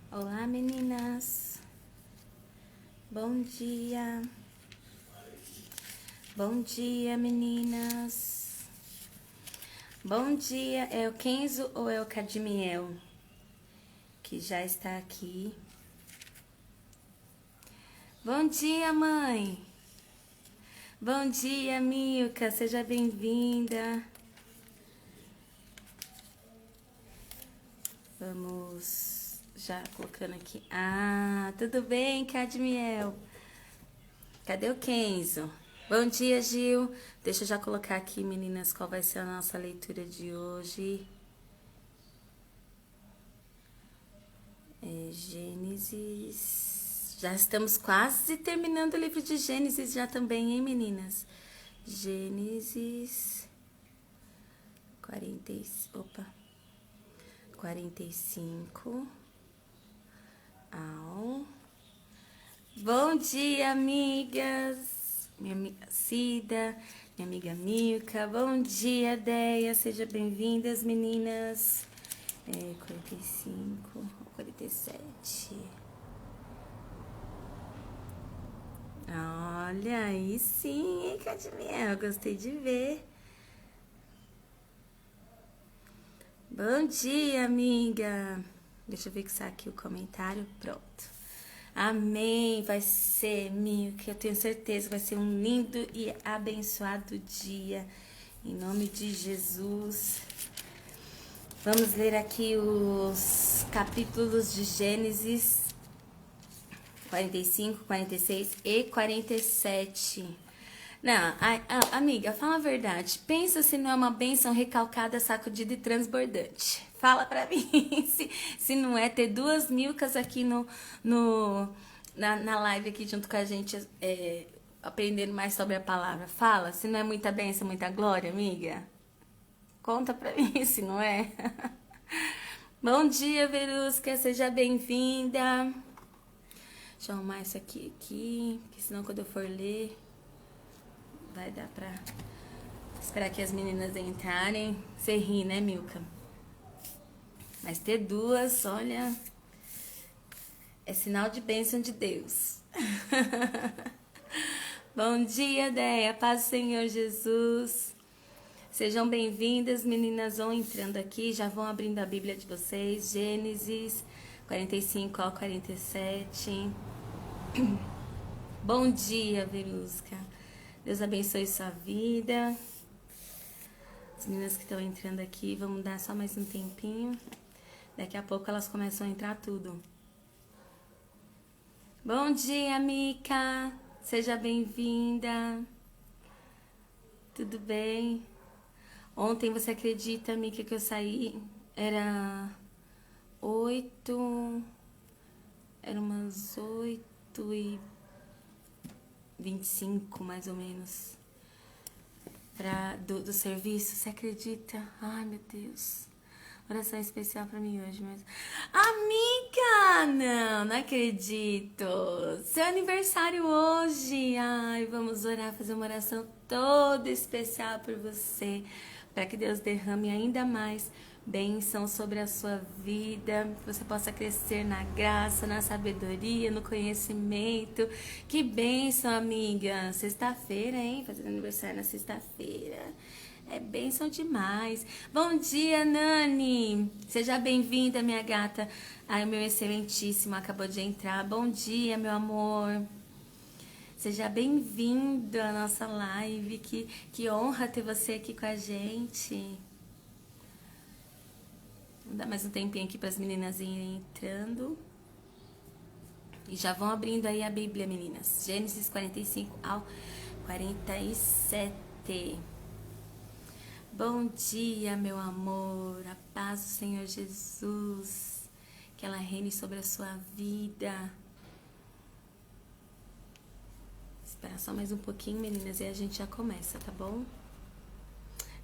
Olá, meninas. Bom dia. Bom dia, meninas. Bom dia. É o Kenzo ou é o Cadmiel que já está aqui? Bom dia, mãe. Bom dia, Milka. Seja bem-vinda. Vamos já colocando aqui. Ah, tudo bem, Cadmiel? Cadê o Kenzo? Bom dia, Gil. Deixa eu já colocar aqui, meninas, qual vai ser a nossa leitura de hoje. Gênesis. Já estamos quase terminando o livro de Gênesis já também, hein, meninas? Gênesis 40, opa, 45 ao... Bom dia, amigas! Minha amiga Cida, minha amiga Milka. Bom dia, Deia. Sejam bem-vindas, meninas. 45 ou 47. Olha, aí sim, hein, Cadmiel? Gostei de ver. Bom dia, amiga. Deixa eu fixar aqui o comentário. Pronto. Amém. Vai ser, Milka, eu tenho certeza, vai ser um lindo e abençoado dia. Em nome de Jesus. Vamos ler aqui os capítulos de Gênesis 45, 46 e 47. Não, amiga, fala a verdade. Pensa se não é uma bênção recalcada, sacudida e transbordante. Fala pra mim se não é ter duas Milkas aqui na live aqui junto com a gente, aprendendo mais sobre a palavra. Fala, se não é muita bênção, muita glória, amiga. Conta pra mim se não é. Bom dia, Verusca, seja bem-vinda. Deixa eu arrumar isso aqui, porque senão quando eu for ler, vai dar pra esperar que as meninas entrarem. Você ri, né, Milka? Mas ter duas, olha, é sinal de bênção de Deus. Bom dia, Deia, paz do Senhor Jesus. Sejam bem-vindas, meninas vão entrando aqui, já vão abrindo a Bíblia de vocês, Gênesis 45 ao 47. Bom dia, Verusca. Deus abençoe sua vida. As meninas que estão entrando aqui, vamos dar só mais um tempinho. Daqui a pouco elas começam a entrar tudo. Bom dia, Mica. Seja bem-vinda. Tudo bem? Ontem, você acredita, Mica, que eu saí? Era umas 8h25, mais ou menos, do serviço. Você acredita? Ai, meu Deus. Oração especial pra mim hoje mesmo. Amiga! Não acredito. Seu aniversário hoje. Ai, vamos orar, fazer uma oração toda especial por você, para que Deus derrame ainda mais bênção sobre a sua vida, que você possa crescer na graça, na sabedoria, no conhecimento. Que bênção, amiga. Sexta-feira, hein? Fazendo aniversário na sexta-feira. É bênção demais. Bom dia, Nani. Seja bem-vinda, minha gata. Ai, o meu excelentíssimo acabou de entrar. Bom dia, meu amor. Seja bem-vindo à nossa live. Que honra ter você aqui com a gente. Vou dar mais um tempinho aqui para as meninas irem entrando. E já vão abrindo aí a Bíblia, meninas. Gênesis 45 ao 47. Bom dia, meu amor. A paz do Senhor Jesus. Que ela reine sobre a sua vida. Esperar só mais um pouquinho, meninas, e a gente já começa, tá bom?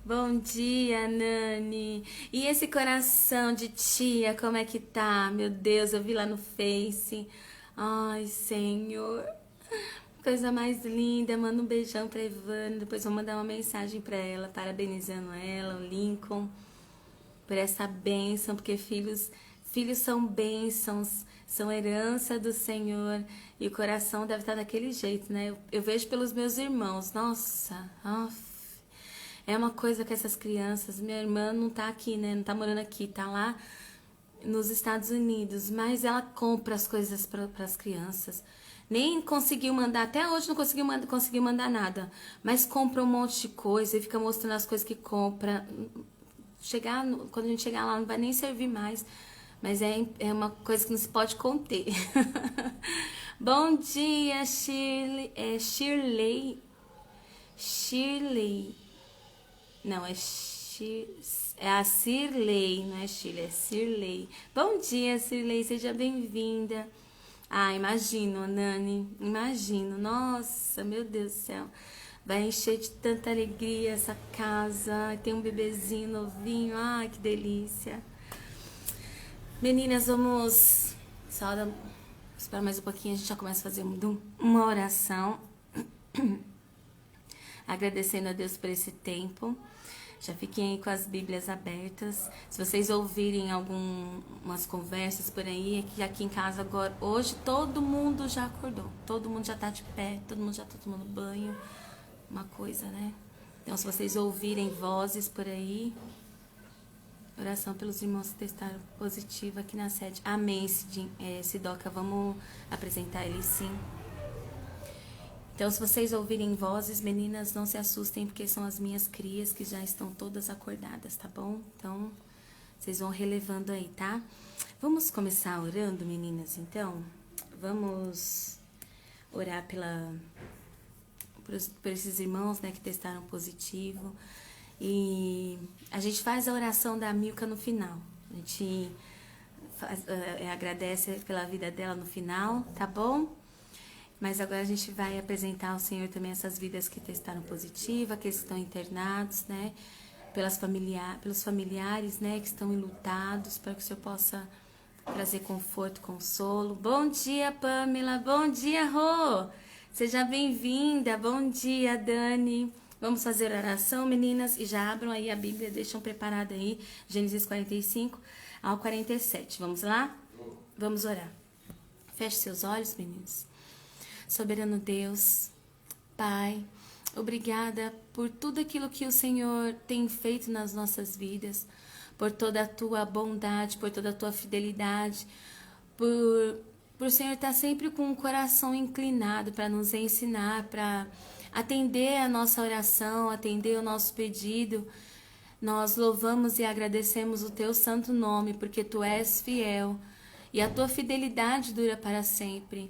Bom dia, Nani. E esse coração de tia, como é que tá? Meu Deus, eu vi lá no Face. Ai, Senhor. Coisa mais linda. Manda um beijão pra Ivana. Depois vou mandar uma mensagem pra ela, parabenizando ela, o Lincoln, por essa bênção, porque filhos Filhos são bênçãos, são herança do Senhor. E o coração deve estar daquele jeito, né? Eu vejo pelos meus irmãos. Nossa, é uma coisa com essas crianças. Minha irmã não tá aqui, né? Não tá morando aqui, tá lá nos Estados Unidos. Mas ela compra as coisas para as crianças. Nem conseguiu mandar, até hoje não conseguiu mandar nada. Mas compra um monte de coisa e fica mostrando as coisas que compra. Quando a gente chegar lá, não vai nem servir mais. Mas é uma coisa que não se pode conter. Bom dia, Shirley. É Shirley. Shirley. Não, é a Cirlei, não é Shirley, é Cirlei. Bom dia, Cirlei, seja bem-vinda. Ah, imagino, Nani, imagino. Nossa, meu Deus do céu. Vai encher de tanta alegria essa casa. Tem um bebezinho novinho. Ai, que delícia. Meninas, vamos esperar mais um pouquinho. A gente já começa a fazer uma oração. Agradecendo a Deus por esse tempo. Já fiquem aí com as Bíblias abertas. Se vocês ouvirem algumas conversas por aí, é que aqui em casa agora, hoje todo mundo já acordou. Todo mundo já tá de pé, todo mundo já tá tomando banho. Uma coisa, né? Então, se vocês ouvirem vozes por aí, oração pelos irmãos que testaram positivo aqui na sede. Amém, Sidoca. Vamos apresentar ele, sim. Então, se vocês ouvirem vozes, meninas, não se assustem, porque são as minhas crias que já estão todas acordadas, tá bom? Então, vocês vão relevando aí, tá? Vamos começar orando, meninas, então? Vamos orar por esses irmãos, né, que testaram positivo. E a gente faz a oração da Milka no final. A gente agradece pela vida dela no final, tá bom? Mas agora a gente vai apresentar ao Senhor também essas vidas que testaram positivo, aqueles que estão internados, né? Pelos familiares, né, que estão enlutados, para que o Senhor possa trazer conforto, consolo. Bom dia, Pamela. Bom dia, Rô. Seja bem-vinda. Bom dia, Dani. Vamos fazer oração, meninas, e já abram aí a Bíblia, deixam preparada aí, Gênesis 45 ao 47. Vamos lá? Vamos orar. Feche seus olhos, meninos. Soberano Deus, Pai, obrigada por tudo aquilo que o Senhor tem feito nas nossas vidas, por toda a tua bondade, por toda a tua fidelidade, por o Senhor estar sempre com o coração inclinado para nos ensinar, para atender a nossa oração, atender o nosso pedido. Nós louvamos e agradecemos o teu santo nome, porque tu és fiel e a tua fidelidade dura para sempre.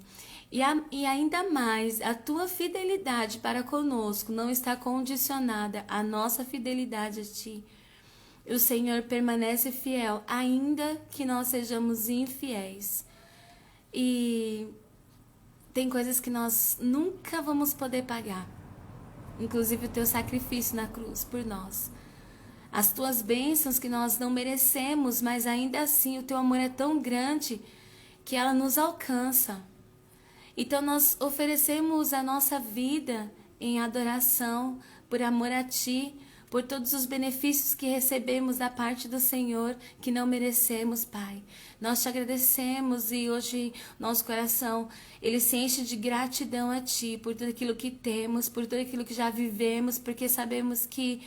E ainda mais, a tua fidelidade para conosco não está condicionada à nossa fidelidade a ti. O Senhor permanece fiel, ainda que nós sejamos infiéis. E tem coisas que nós nunca vamos poder pagar. Inclusive o teu sacrifício na cruz por nós. As tuas bênçãos que nós não merecemos, mas ainda assim o teu amor é tão grande que ela nos alcança. Então nós oferecemos a nossa vida em adoração, por amor a Ti, por todos os benefícios que recebemos da parte do Senhor, que não merecemos, Pai. Nós te agradecemos e hoje nosso coração, ele se enche de gratidão a Ti, por tudo aquilo que temos, por tudo aquilo que já vivemos, porque sabemos que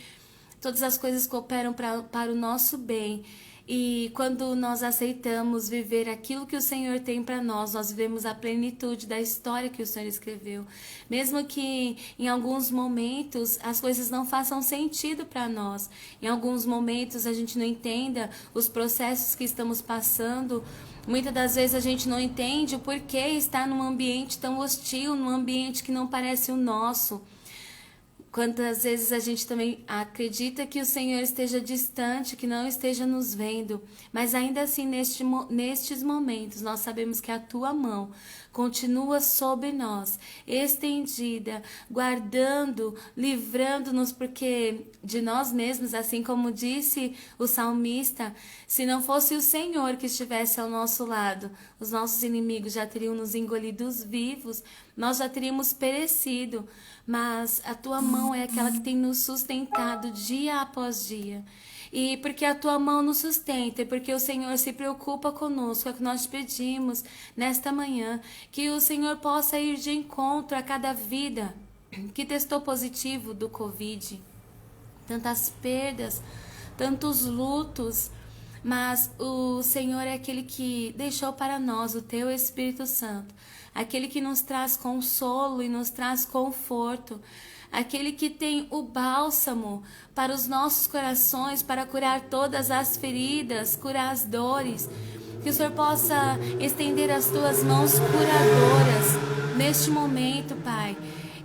todas as coisas cooperam para o nosso bem. E quando nós aceitamos viver aquilo que o Senhor tem para nós, nós vivemos a plenitude da história que o Senhor escreveu. Mesmo que em alguns momentos as coisas não façam sentido para nós, em alguns momentos a gente não entenda os processos que estamos passando, muitas das vezes a gente não entende o porquê estar num ambiente tão hostil, num ambiente que não parece o nosso. Quantas vezes a gente também acredita que o Senhor esteja distante, que não esteja nos vendo, mas ainda assim nestes momentos nós sabemos que a tua mão continua sobre nós, estendida, guardando, livrando-nos, porque de nós mesmos, assim como disse o salmista, se não fosse o Senhor que estivesse ao nosso lado, os nossos inimigos já teriam nos engolido vivos, nós já teríamos perecido, mas a tua mão é aquela que tem nos sustentado dia após dia. e porque a tua mão nos sustenta, e porque o Senhor se preocupa conosco. É o que nós te pedimos nesta manhã, que o Senhor possa ir de encontro a cada vida que testou positivo do Covid. Tantas perdas, tantos lutos, mas o Senhor é aquele que deixou para nós o teu Espírito Santo, aquele que nos traz consolo e nos traz conforto, aquele que tem o bálsamo para os nossos corações, para curar todas as feridas, curar as dores. Que o Senhor possa estender as tuas mãos curadoras neste momento, Pai,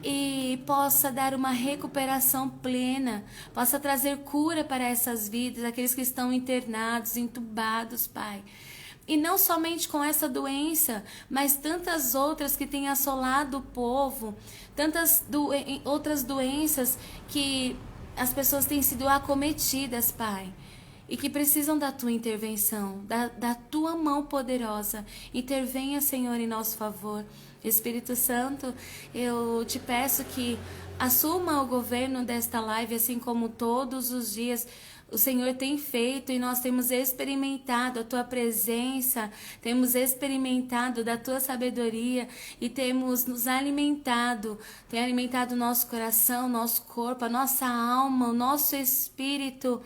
e possa dar uma recuperação plena, possa trazer cura para essas vidas, aqueles que estão internados, entubados, Pai. E não somente com essa doença, mas tantas outras que têm assolado o povo, tantas outras doenças que as pessoas têm sido acometidas, Pai, e que precisam da tua intervenção, da tua mão poderosa. Intervenha, Senhor, em nosso favor. Espírito Santo, eu te peço que assuma o governo desta live, assim como todos os dias o Senhor tem feito, e nós temos experimentado a tua presença, temos experimentado da tua sabedoria e temos nos alimentado, tem alimentado o nosso coração, nosso corpo, a nossa alma, o nosso espírito.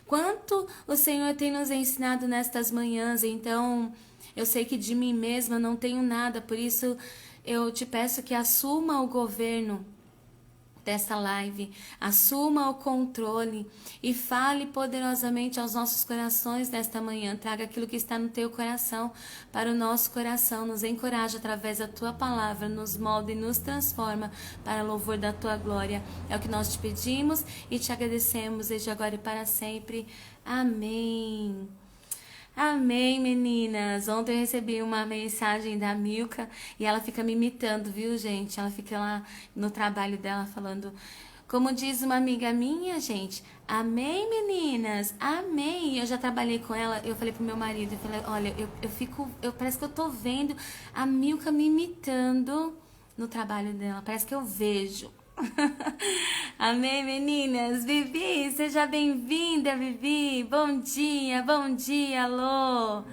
Quanto o Senhor tem nos ensinado nestas manhãs. Então, eu sei que de mim mesma não tenho nada, por isso eu te peço que assuma o governo dessa live, assuma o controle e fale poderosamente aos nossos corações nesta manhã. Traga aquilo que está no teu coração para o nosso coração, nos encoraja através da tua palavra, nos molda e nos transforma para louvor da tua glória. É o que nós te pedimos e te agradecemos desde agora e para sempre. Amém. Amém, meninas. Ontem eu recebi uma mensagem da Milka e ela fica me imitando, viu, gente? Ela fica lá no trabalho dela falando, como diz uma amiga minha, gente, amém, meninas, amém. Eu já trabalhei com ela, eu falei pro meu marido, eu falei, olha, parece que eu tô vendo a Milka me imitando no trabalho dela, parece que eu vejo. Amém, meninas. Vivi, seja bem-vinda, Vivi. Bom dia, alô.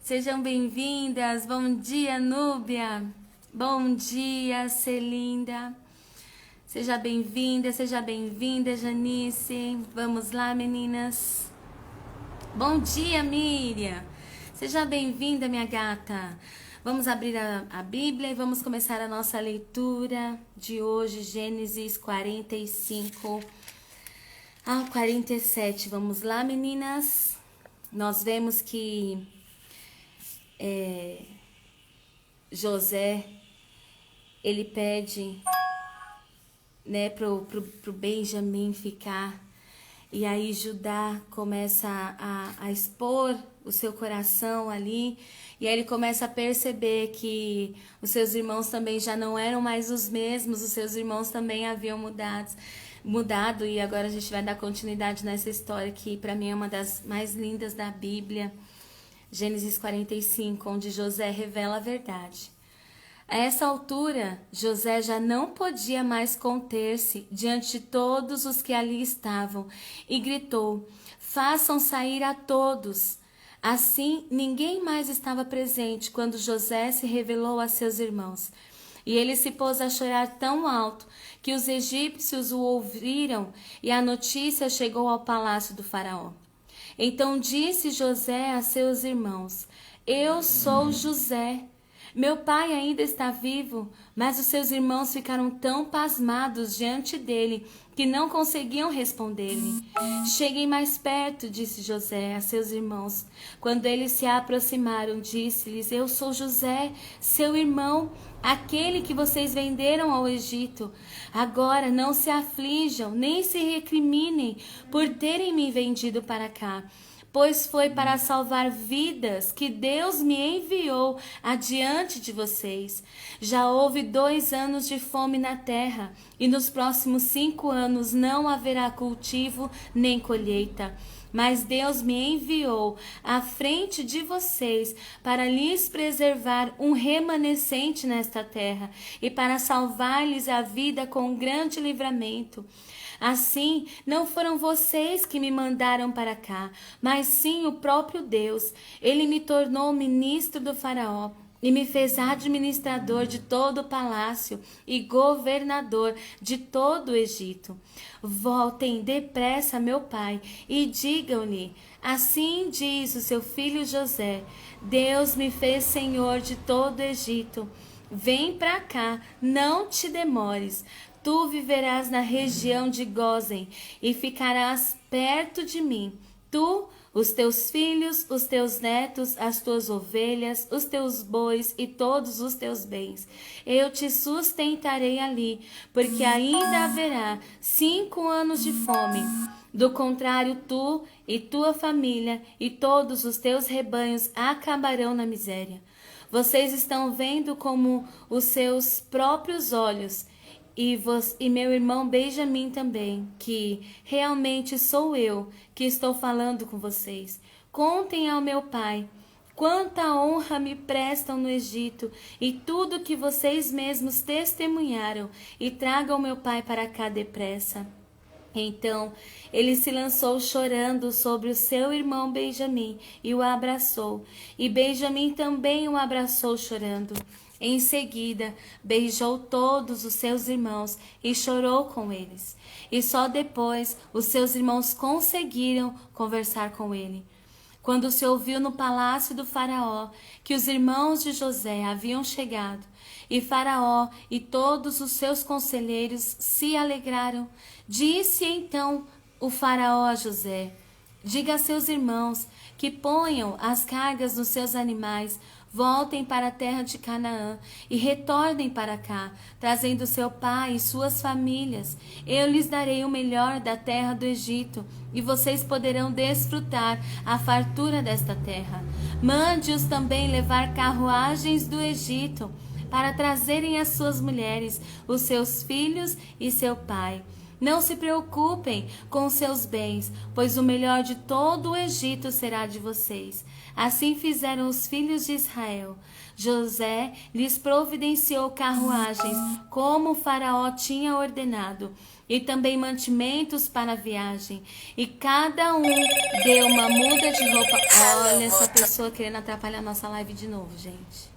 Sejam bem-vindas. Bom dia, Núbia. Bom dia, Celinda. Seja bem-vinda, Janice. Vamos lá, meninas. Bom dia, Miriam. Seja bem-vinda, minha gata. Vamos abrir a Bíblia e vamos começar a nossa leitura de hoje, Gênesis 45 ao 47. Vamos lá, meninas? Nós vemos que José, ele pede, né, pro Benjamim ficar. E aí Judá começa a expor o seu coração ali. E aí ele começa a perceber que os seus irmãos também já não eram mais os mesmos. Os seus irmãos também haviam mudado. E agora a gente vai dar continuidade nessa história que para mim é uma das mais lindas da Bíblia. Gênesis 45, onde José revela a verdade. A essa altura, José já não podia mais conter-se diante de todos os que ali estavam e gritou, façam sair a todos. Assim, ninguém mais estava presente quando José se revelou a seus irmãos. E ele se pôs a chorar tão alto que os egípcios o ouviram e a notícia chegou ao palácio do faraó. Então disse José a seus irmãos, eu sou José. Meu pai ainda está vivo, mas os seus irmãos ficaram tão pasmados diante dele que não conseguiam responder-lhe. Cheguem mais perto, disse José a seus irmãos. Quando eles se aproximaram, disse-lhes, eu sou José, seu irmão, aquele que vocês venderam ao Egito. Agora não se aflijam, nem se recriminem por terem me vendido para cá. Pois foi para salvar vidas que Deus me enviou adiante de vocês. Já houve 2 anos de fome na terra, e nos próximos 5 anos não haverá cultivo nem colheita. Mas Deus me enviou à frente de vocês para lhes preservar um remanescente nesta terra e para salvar-lhes a vida com grande livramento. Assim, não foram vocês que me mandaram para cá, mas sim o próprio Deus. Ele me tornou ministro do Faraó e me fez administrador de todo o palácio e governador de todo o Egito. Voltem depressa, meu pai, e digam-lhe: assim diz o seu filho José: Deus me fez senhor de todo o Egito. Vem para cá, não te demores. Tu viverás na região de Gósen e ficarás perto de mim. Tu, os teus filhos, os teus netos, as tuas ovelhas, os teus bois e todos os teus bens. Eu te sustentarei ali, porque ainda haverá 5 anos de fome. Do contrário, tu e tua família e todos os teus rebanhos acabarão na miséria. Vocês estão vendo como os seus próprios olhos, e meu irmão Benjamim também, que realmente sou eu que estou falando com vocês. Contem ao meu pai quanta honra me prestam no Egito e tudo que vocês mesmos testemunharam, e tragam meu pai para cá depressa. Então ele se lançou chorando sobre o seu irmão Benjamim e o abraçou, e Benjamim também o abraçou chorando. Em seguida, beijou todos os seus irmãos e chorou com eles. E só depois os seus irmãos conseguiram conversar com ele. Quando se ouviu no palácio do Faraó que os irmãos de José haviam chegado, e Faraó e todos os seus conselheiros se alegraram, disse então o Faraó a José: diga a seus irmãos que ponham as cargas nos seus animais, voltem para a terra de Canaã e retornem para cá, trazendo seu pai e suas famílias. Eu lhes darei o melhor da terra do Egito, e vocês poderão desfrutar a fartura desta terra. Mande-os também levar carruagens do Egito, para trazerem as suas mulheres, os seus filhos e seu pai. Não se preocupem com seus bens, pois o melhor de todo o Egito será de vocês. Assim fizeram os filhos de Israel. José lhes providenciou carruagens, como o Faraó tinha ordenado, e também mantimentos para a viagem. E cada um deu uma muda de roupa. Olha essa pessoa querendo atrapalhar nossa live de novo, gente.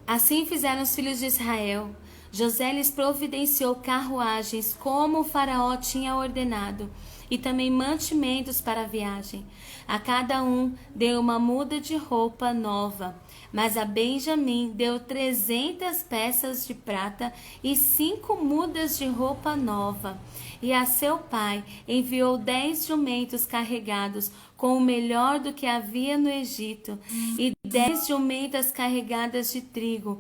Assim fizeram os filhos de Israel. José lhes providenciou carruagens, como o Faraó tinha ordenado, e também mantimentos para a viagem. A cada um deu uma muda de roupa nova, mas a Benjamim deu 300 peças de prata e 5 mudas de roupa nova. E a seu pai enviou 10 jumentos carregados com o melhor do que havia no Egito, e 10 jumentas carregadas de trigo,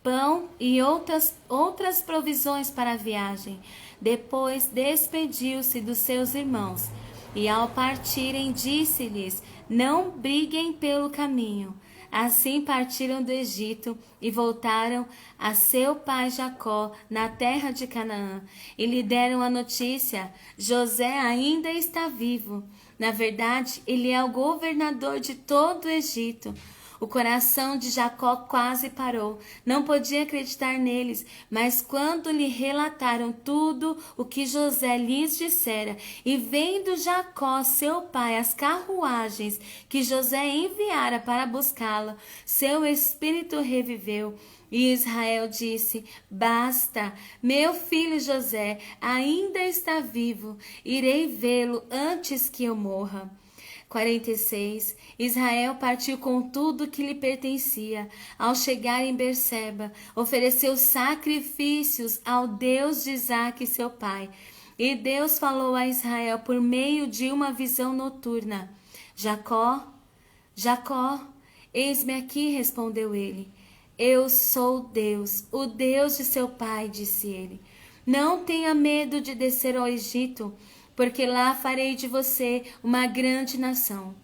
pão e outras provisões para a viagem. Depois despediu-se dos seus irmãos, e ao partirem disse-lhes: não briguem pelo caminho. Assim partiram do Egito e voltaram a seu pai Jacó na terra de Canaã, e lhe deram a notícia: José ainda está vivo. Na verdade, ele é o governador de todo o Egito. O coração de Jacó quase parou, não podia acreditar neles, mas quando lhe relataram tudo o que José lhes dissera, e vendo Jacó, seu pai, as carruagens que José enviara para buscá-lo, seu espírito reviveu. E Israel disse: basta, meu filho José ainda está vivo, irei vê-lo antes que eu morra. 46. Israel partiu com tudo que lhe pertencia. Ao chegar em Berseba, ofereceu sacrifícios ao Deus de Isaque, seu pai. E Deus falou a Israel por meio de uma visão noturna: Jacó, Jacó. Eis-me aqui, respondeu ele. Eu sou Deus, o Deus de seu pai, disse ele. Não tenha medo de descer ao Egito, porque lá farei de você uma grande nação.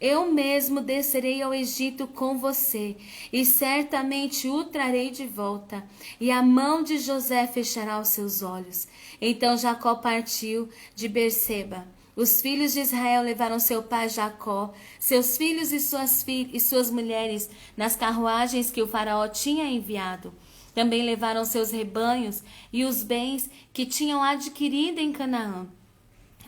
Eu mesmo descerei ao Egito com você, e certamente o trarei de volta, e a mão de José fechará os seus olhos. Então Jacó partiu de Berseba. Os filhos de Israel levaram seu pai Jacó, seus filhos e suas mulheres nas carruagens que o faraó tinha enviado. Também levaram seus rebanhos e os bens que tinham adquirido em Canaã.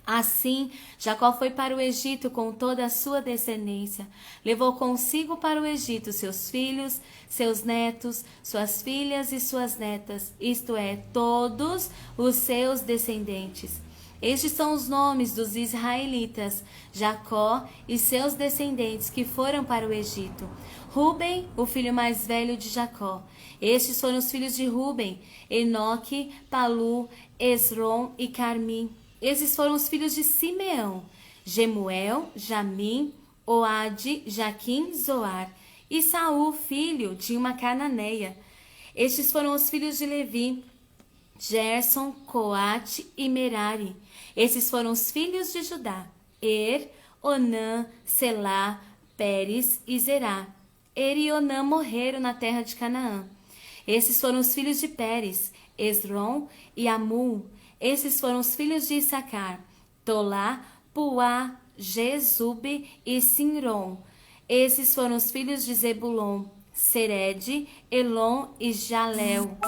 Assim, Jacó foi para o Egito com toda a sua descendência. Levou consigo para o Egito seus filhos, seus netos, suas filhas e suas netas, isto é, todos os seus descendentes. Estes são os nomes dos israelitas, Jacó e seus descendentes que foram para o Egito. Ruben, o filho mais velho de Jacó. Estes foram os filhos de Ruben, Enoque, Palu, Esrom e Carmi. Esses foram os filhos de Simeão, Gemuel, Jamim, Oade, Jaquim, Zoar, e Saul, filho de uma cananeia. Estes foram os filhos de Levi, Gerson, Coate e Merari. Esses foram os filhos de Judá, Onã, Selá, Pérez e Zerá. E Onã morreram na terra de Canaã. Esses foram os filhos de Pérez, Esrom e Amul. Esses foram os filhos de Issacar, Tolá, Puá, Jezube e Sinrom. Esses foram os filhos de Zebulon, Sered, Elon e Jalel.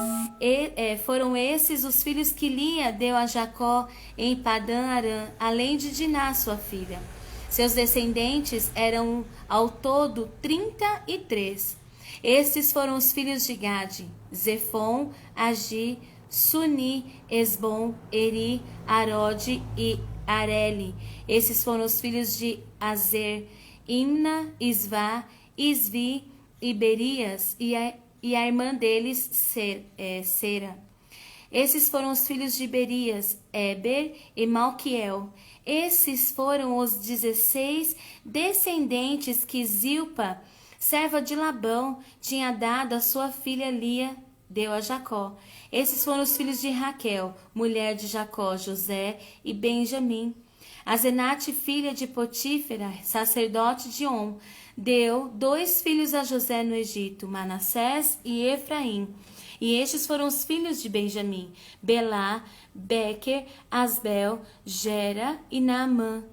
Foram esses os filhos que Lia deu a Jacó em Padã Arã, além de Diná, sua filha. Seus descendentes eram ao todo 33. Estes foram os filhos de Gade, Zefon, Agi, Suni, Esbom, Eri, Arode e Areli. Esses foram os filhos de Azer, Imna, Isvá, Isvi e Berias e a irmã deles, Sera. Esses foram os filhos de Berias, Eber e Malquiel. Esses foram os 16 descendentes que Zilpa, serva de Labão, tinha dado a sua filha Lia, deu a Jacó. Esses foram os filhos de Raquel, mulher de Jacó, José e Benjamim. Azenate, filha de Potífera, sacerdote de On, deu 2 filhos a José no Egito, Manassés e Efraim. E estes foram os filhos de Benjamim, Belá, Bequer, Asbel, Gera e Naamã,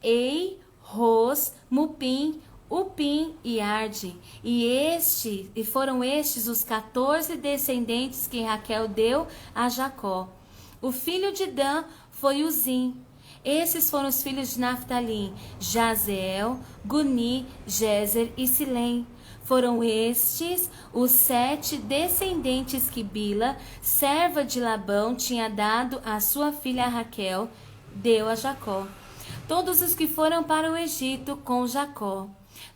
Ei, Ros, Mupim, Upim e Arde. E foram estes os 14 descendentes que Raquel deu a Jacó. O filho de Dan foi Uzim. Esses foram os filhos de Naftali, Jazeel, Guni, Jezer e Silém. Foram estes os 7 descendentes que Bila, serva de Labão, tinha dado a sua filha Raquel, deu a Jacó. Todos os que foram para o Egito com Jacó,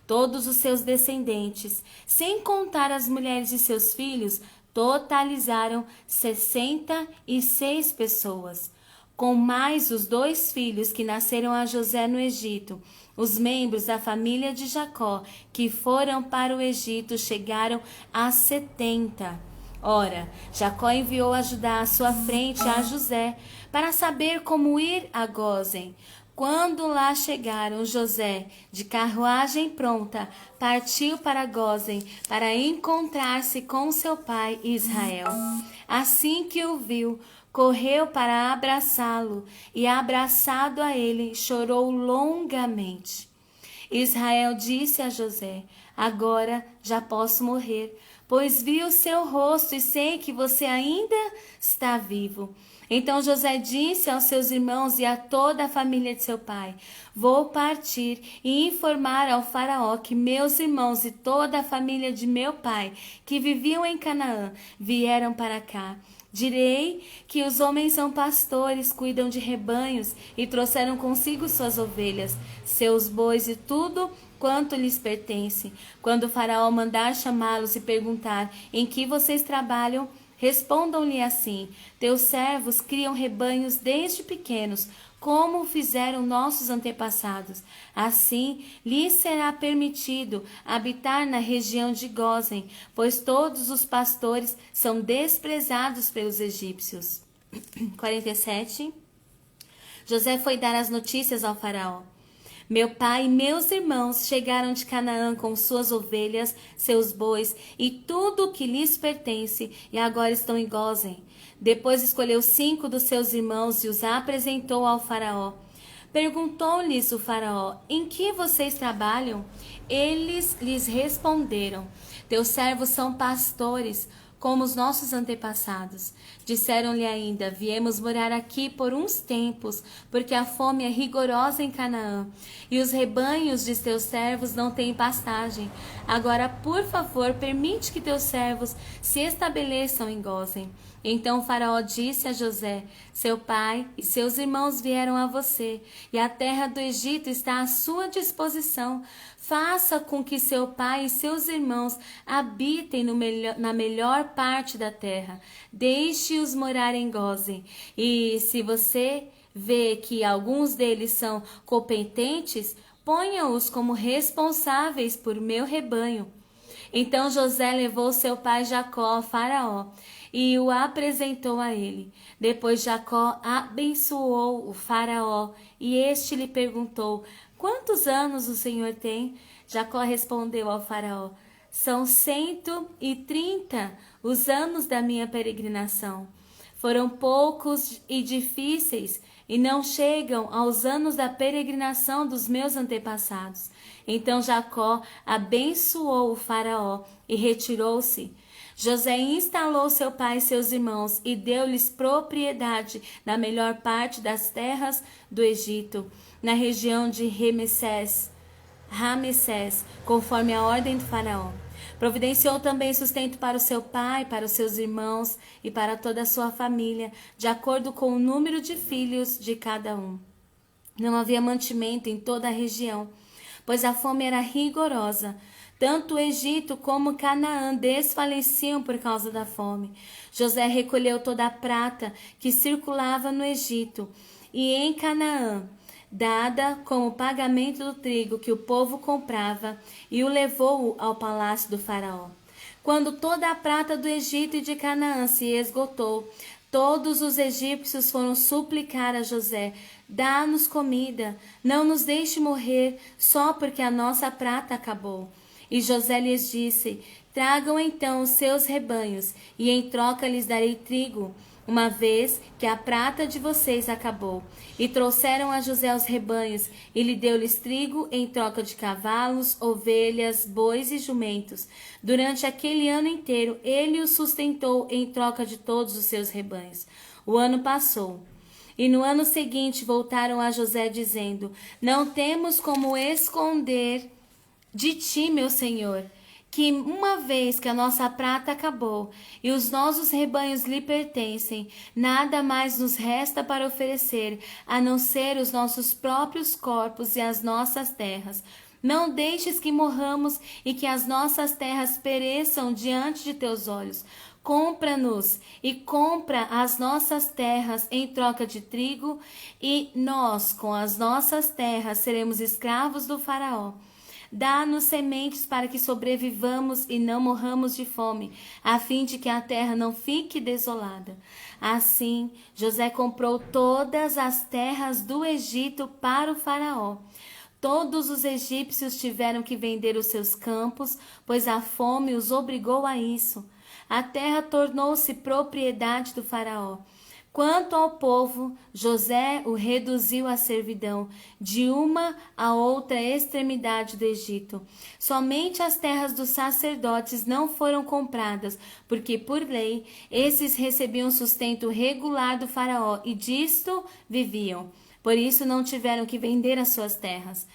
todos os seus descendentes, sem contar as mulheres de seus filhos, totalizaram 66 pessoas. Com mais os 2 filhos que nasceram a José no Egito, os membros da família de Jacó que foram para o Egito chegaram a 70. Ora, Jacó enviou a Judá à sua frente a José para saber como ir a Gósen. Quando lá chegaram, José, de carruagem pronta, partiu para Gósen para encontrar-se com seu pai Israel. Assim que o viu, correu para abraçá-lo e, abraçado a ele, chorou longamente. Israel disse a José: agora já posso morrer, pois vi o seu rosto e sei que você ainda está vivo. Então José disse aos seus irmãos e a toda a família de seu pai: vou partir e informar ao faraó que meus irmãos e toda a família de meu pai, que viviam em Canaã, vieram para cá. Direi que os homens são pastores, cuidam de rebanhos e trouxeram consigo suas ovelhas, seus bois e tudo quanto lhes pertence. Quando o faraó mandar chamá-los e perguntar: em que vocês trabalham? Respondam-lhe assim: teus servos criam rebanhos desde pequenos, como fizeram nossos antepassados. Assim lhes será permitido habitar na região de Gósen, pois todos os pastores são desprezados pelos egípcios. 47. José foi dar as notícias ao faraó. Meu pai e meus irmãos chegaram de Canaã com suas ovelhas, seus bois e tudo o que lhes pertence, e agora estão em Gósen. Depois escolheu 5 dos seus irmãos e os apresentou ao faraó. Perguntou-lhes o faraó: em que vocês trabalham? Eles lhes responderam: teus servos são pastores, como os nossos antepassados. Disseram-lhe ainda: viemos morar aqui por uns tempos, porque a fome é rigorosa em Canaã, e os rebanhos de teus servos não têm pastagem. Agora, por favor, permite que teus servos se estabeleçam em Gósen. Então Faraó disse a José: seu pai e seus irmãos vieram a você, e a terra do Egito está à sua disposição. Faça com que seu pai e seus irmãos habitem na melhor parte da terra. Deixe-os morar em Gósen. E se você vê que alguns deles são competentes, ponha-os como responsáveis por meu rebanho. Então José levou seu pai Jacó a Faraó e o apresentou a ele. Depois Jacó abençoou o Faraó e este lhe perguntou: quantos anos o senhor tem? Jacó respondeu ao Faraó: são 130 os anos da minha peregrinação. Foram poucos e difíceis e não chegam aos anos da peregrinação dos meus antepassados. Então Jacó abençoou o Faraó e retirou-se. José instalou seu pai e seus irmãos e deu-lhes propriedade na melhor parte das terras do Egito, na região de Ramessés, conforme a ordem do Faraó. Providenciou também sustento para o seu pai, para os seus irmãos e para toda a sua família, de acordo com o número de filhos de cada um. Não havia mantimento em toda a região, pois a fome era rigorosa. Tanto o Egito como Canaã desfaleciam por causa da fome. José recolheu toda a prata que circulava no Egito e em Canaã, dada como pagamento do trigo que o povo comprava, e o levou ao palácio do faraó. Quando toda a prata do Egito e de Canaã se esgotou, todos os egípcios foram suplicar a José: dá-nos comida, não nos deixe morrer só porque a nossa prata acabou. E José lhes disse: tragam então os seus rebanhos, e em troca lhes darei trigo, uma vez que a prata de vocês acabou. E trouxeram a José os rebanhos, e lhe deu-lhes trigo em troca de cavalos, ovelhas, bois e jumentos. Durante aquele ano inteiro, ele os sustentou em troca de todos os seus rebanhos. O ano passou. E no ano seguinte voltaram a José dizendo: não temos como esconder de ti, meu senhor, que uma vez que a nossa prata acabou e os nossos rebanhos lhe pertencem, nada mais nos resta para oferecer, a não ser os nossos próprios corpos e as nossas terras. Não deixes que morramos e que as nossas terras pereçam diante de teus olhos. Compra-nos e compra as nossas terras em troca de trigo, e nós, com as nossas terras, seremos escravos do faraó. Dá-nos sementes para que sobrevivamos e não morramos de fome, a fim de que a terra não fique desolada. Assim, José comprou todas as terras do Egito para o faraó. Todos os egípcios tiveram que vender os seus campos, pois a fome os obrigou a isso. A terra tornou-se propriedade do faraó. Quanto ao povo, José o reduziu à servidão, de uma a outra extremidade do Egito. Somente as terras dos sacerdotes não foram compradas, porque, por lei, esses recebiam sustento regular do faraó e disto viviam. Por isso não tiveram que vender as suas terras.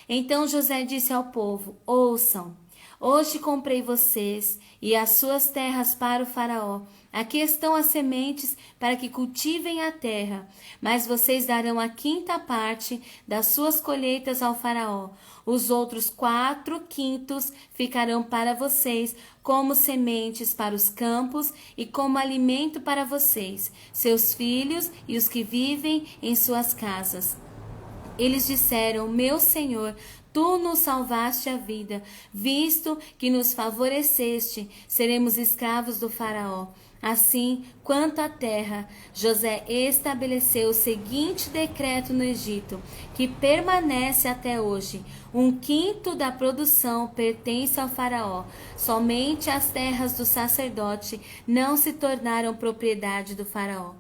Então José disse ao povo: ouçam, hoje comprei vocês e as suas terras para o faraó. Aqui estão as sementes para que cultivem a terra, mas vocês darão a 5ª parte das suas colheitas ao faraó. Os outros 4/5 ficarão para vocês como sementes para os campos e como alimento para vocês, seus filhos e os que vivem em suas casas. Eles disseram: meu senhor, tu nos salvaste a vida, visto que nos favoreceste, seremos escravos do faraó. Assim, quanto à terra, José estabeleceu o seguinte decreto no Egito, que permanece até hoje: 1/5 da produção pertence ao faraó. Somente as terras do sacerdote não se tornaram propriedade do faraó.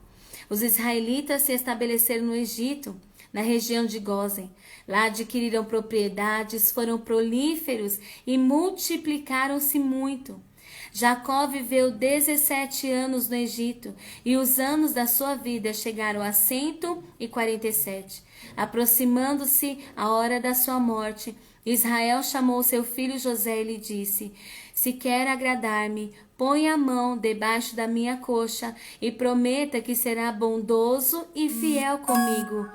Os israelitas se estabeleceram no Egito, na região de Gósen. Lá adquiriram propriedades, foram prolíferos e multiplicaram-se muito. Jacó viveu 17 anos no Egito, e os anos da sua vida chegaram a 147. Aproximando-se a hora da sua morte, Israel chamou seu filho José e lhe disse: se quer agradar-me, põe a mão debaixo da minha coxa e prometa que será bondoso e fiel comigo.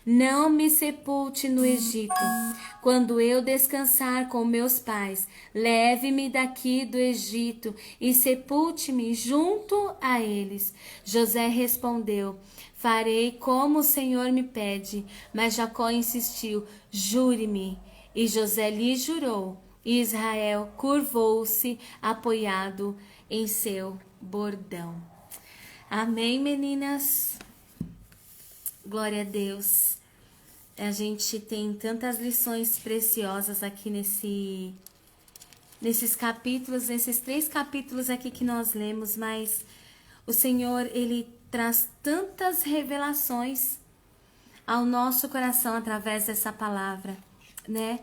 Não me sepulte no Egito. Quando eu descansar com meus pais, leve-me daqui do Egito e sepulte-me junto a eles. José respondeu: farei como o Senhor me pede. Mas Jacó insistiu: jure-me. E José lhe jurou. E Israel curvou-se, apoiado em seu bordão. Amém, meninas? Glória a Deus. A gente tem tantas lições preciosas aqui nesses capítulos, nesses 3 capítulos aqui que nós lemos, mas o Senhor, Ele traz tantas revelações ao nosso coração através dessa palavra, né?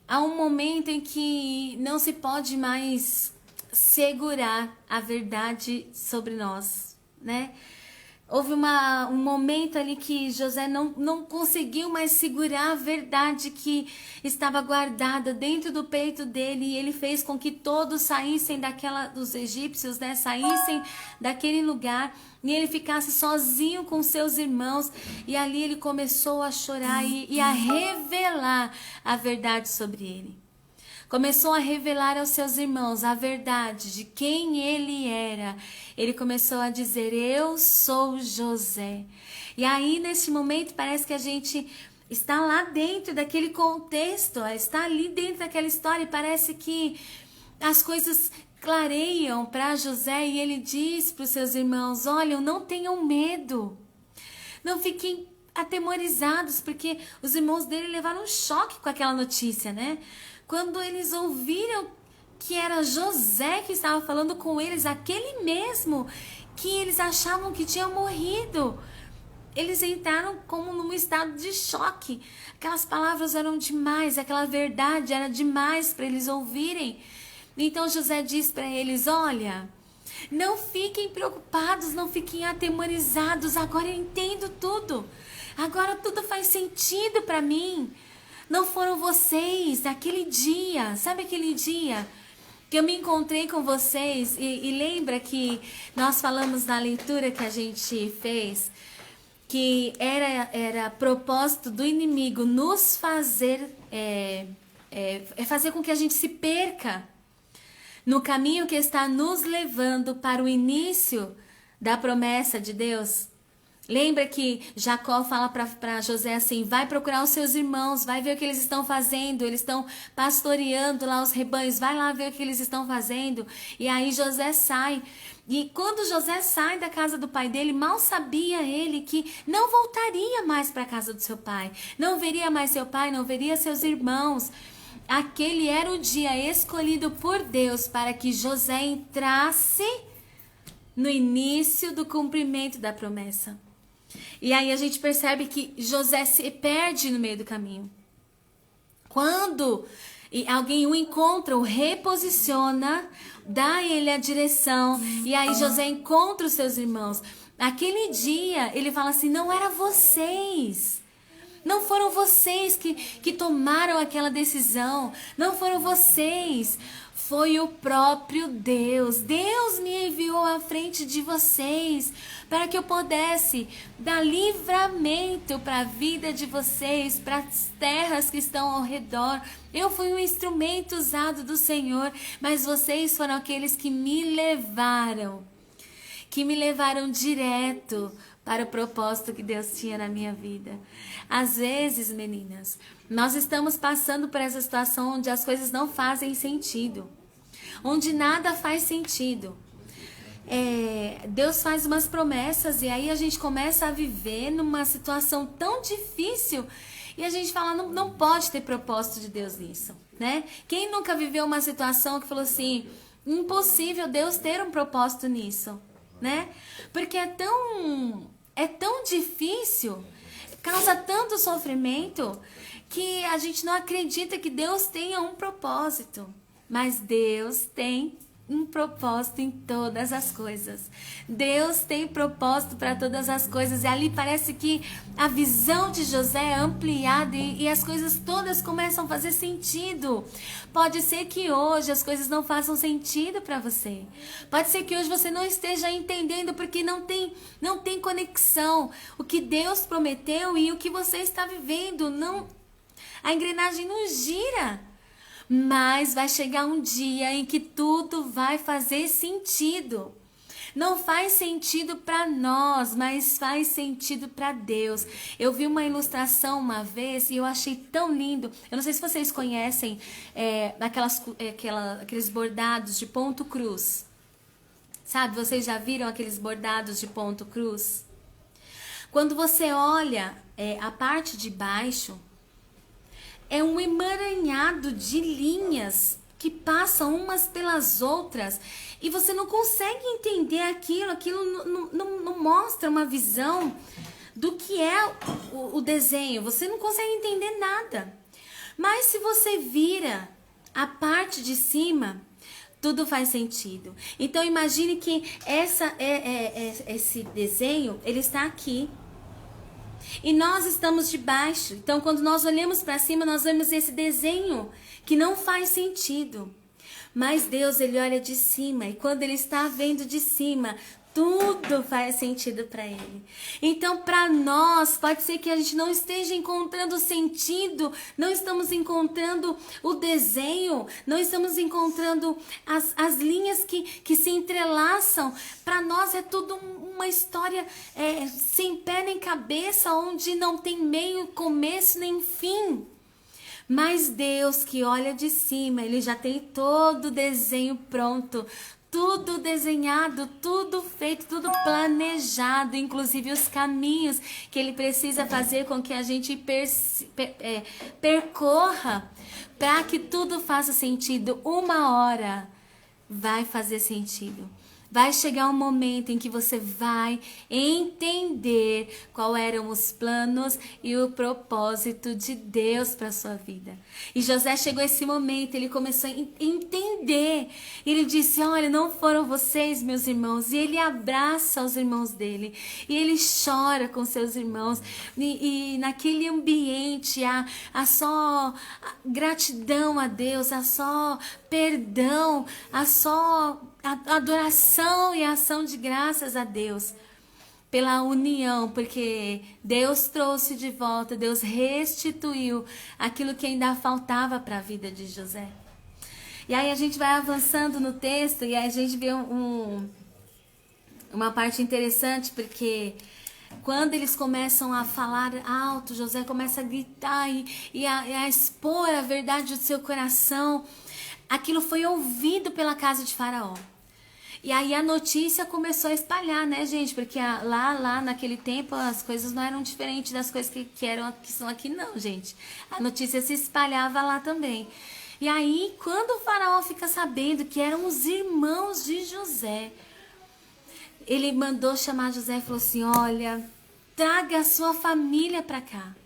Há um momento em que não se pode mais segurar a verdade sobre nós, né? Houve um momento ali que José não conseguiu mais segurar a verdade que estava guardada dentro do peito dele, e ele fez com que todos saíssem dos egípcios, né? Saíssem daquele lugar, e ele ficasse sozinho com seus irmãos, e ali ele começou a chorar e a revelar a verdade sobre ele. Começou a revelar aos seus irmãos a verdade de quem ele era. Ele começou a dizer: eu sou José. E aí, nesse momento, parece que a gente está lá dentro daquele contexto, está ali dentro daquela história, e parece que as coisas clareiam para José, e ele diz para os seus irmãos: olha, não tenham medo, não fiquem atemorizados, porque os irmãos dele levaram um choque com aquela notícia, né? Quando eles ouviram que era José que estava falando com eles, aquele mesmo que eles achavam que tinha morrido, eles entraram como num estado de choque. Aquelas palavras eram demais, aquela verdade era demais para eles ouvirem. Então José diz para eles: olha, não fiquem preocupados, não fiquem atemorizados, agora eu entendo tudo, agora tudo faz sentido para mim. Não foram vocês, aquele dia, sabe aquele dia que eu me encontrei com vocês? E lembra que nós falamos na leitura que a gente fez, que era propósito do inimigo nos fazer, fazer com que a gente se perca no caminho que está nos levando para o início da promessa de Deus? Lembra que Jacó fala para José assim: vai procurar os seus irmãos, vai ver o que eles estão fazendo, eles estão pastoreando lá os rebanhos, vai lá ver o que eles estão fazendo. E aí José sai, e quando José sai da casa do pai dele, mal sabia ele que não voltaria mais para a casa do seu pai, não veria mais seu pai, não veria seus irmãos. Aquele era o dia escolhido por Deus para que José entrasse no início do cumprimento da promessa. E aí a gente percebe que José se perde no meio do caminho. Quando alguém o encontra, o reposiciona, dá ele a direção, e aí José encontra os seus irmãos. Aquele dia ele fala assim: não era vocês. Não foram vocês que tomaram aquela decisão. Não foram vocês. Foi o próprio Deus. Deus me enviou à frente de vocês para que eu pudesse dar livramento para a vida de vocês, para as terras que estão ao redor. Eu fui um instrumento usado do Senhor, mas vocês foram aqueles que me levaram direto para o propósito que Deus tinha na minha vida. Às vezes, meninas, nós estamos passando por essa situação onde as coisas não fazem sentido, onde nada faz sentido. Deus faz umas promessas e aí a gente começa a viver numa situação tão difícil e a gente fala: não pode ter propósito de Deus nisso, né? Quem nunca viveu uma situação que falou assim: impossível Deus ter um propósito nisso, né? Porque é tão difícil, causa tanto sofrimento, que a gente não acredita que Deus tenha um propósito. Mas Deus tem um propósito em todas as coisas. Deus tem propósito para todas as coisas. E ali parece que a visão de José é ampliada e as coisas todas começam a fazer sentido. Pode ser que hoje as coisas não façam sentido para você. Pode ser que hoje você não esteja entendendo porque não tem conexão. O que Deus prometeu e o que você está vivendo, não, a engrenagem não gira. Mas vai chegar um dia em que tudo vai fazer sentido. Não faz sentido para nós, mas faz sentido para Deus. Eu vi uma ilustração uma vez e eu achei tão lindo. Eu não sei se vocês conhecem aqueles bordados de ponto cruz. Sabe, vocês já viram aqueles bordados de ponto cruz? Quando você olha a parte de baixo, é um emaranhado de linhas que passam umas pelas outras e você não consegue entender aquilo não mostra uma visão do que é o desenho, você não consegue entender nada. Mas se você vira a parte de cima, tudo faz sentido. Então imagine que esse desenho, ele está aqui. E nós estamos debaixo. Então, quando nós olhamos para cima, nós vemos esse desenho que não faz sentido. Mas Deus, ele olha de cima. E quando ele está vendo de cima, tudo faz sentido para ele. Então, para nós, pode ser que a gente não esteja encontrando sentido, não estamos encontrando o desenho, não estamos encontrando as linhas que se entrelaçam. Para nós é tudo uma história sem pé nem cabeça, onde não tem meio, começo nem fim. Mas Deus, que olha de cima, ele já tem todo o desenho pronto, tudo desenhado, tudo feito, tudo planejado, inclusive os caminhos que ele precisa fazer com que a gente percorra para que tudo faça sentido. Uma hora vai fazer sentido. Vai chegar um momento em que você vai entender qual eram os planos e o propósito de Deus para sua vida. E José chegou a esse momento, ele começou a entender. Ele disse, olha, não foram vocês, meus irmãos. E ele abraça os irmãos dele. E ele chora com seus irmãos. E naquele ambiente, há só gratidão a Deus, há só perdão, há só adoração e ação de graças a Deus pela união, porque Deus trouxe de volta, Deus restituiu aquilo que ainda faltava para a vida de José. E aí a gente vai avançando no texto e aí a gente vê uma parte interessante, porque quando eles começam a falar alto, José começa a gritar e a expor a verdade do seu coração. Aquilo foi ouvido pela casa de Faraó. E aí a notícia começou a espalhar, né, gente? Porque lá naquele tempo as coisas não eram diferentes das coisas que são aqui, não, gente. A notícia se espalhava lá também. E aí, quando o Faraó fica sabendo que eram os irmãos de José, ele mandou chamar José e falou assim, olha, traga a sua família para cá.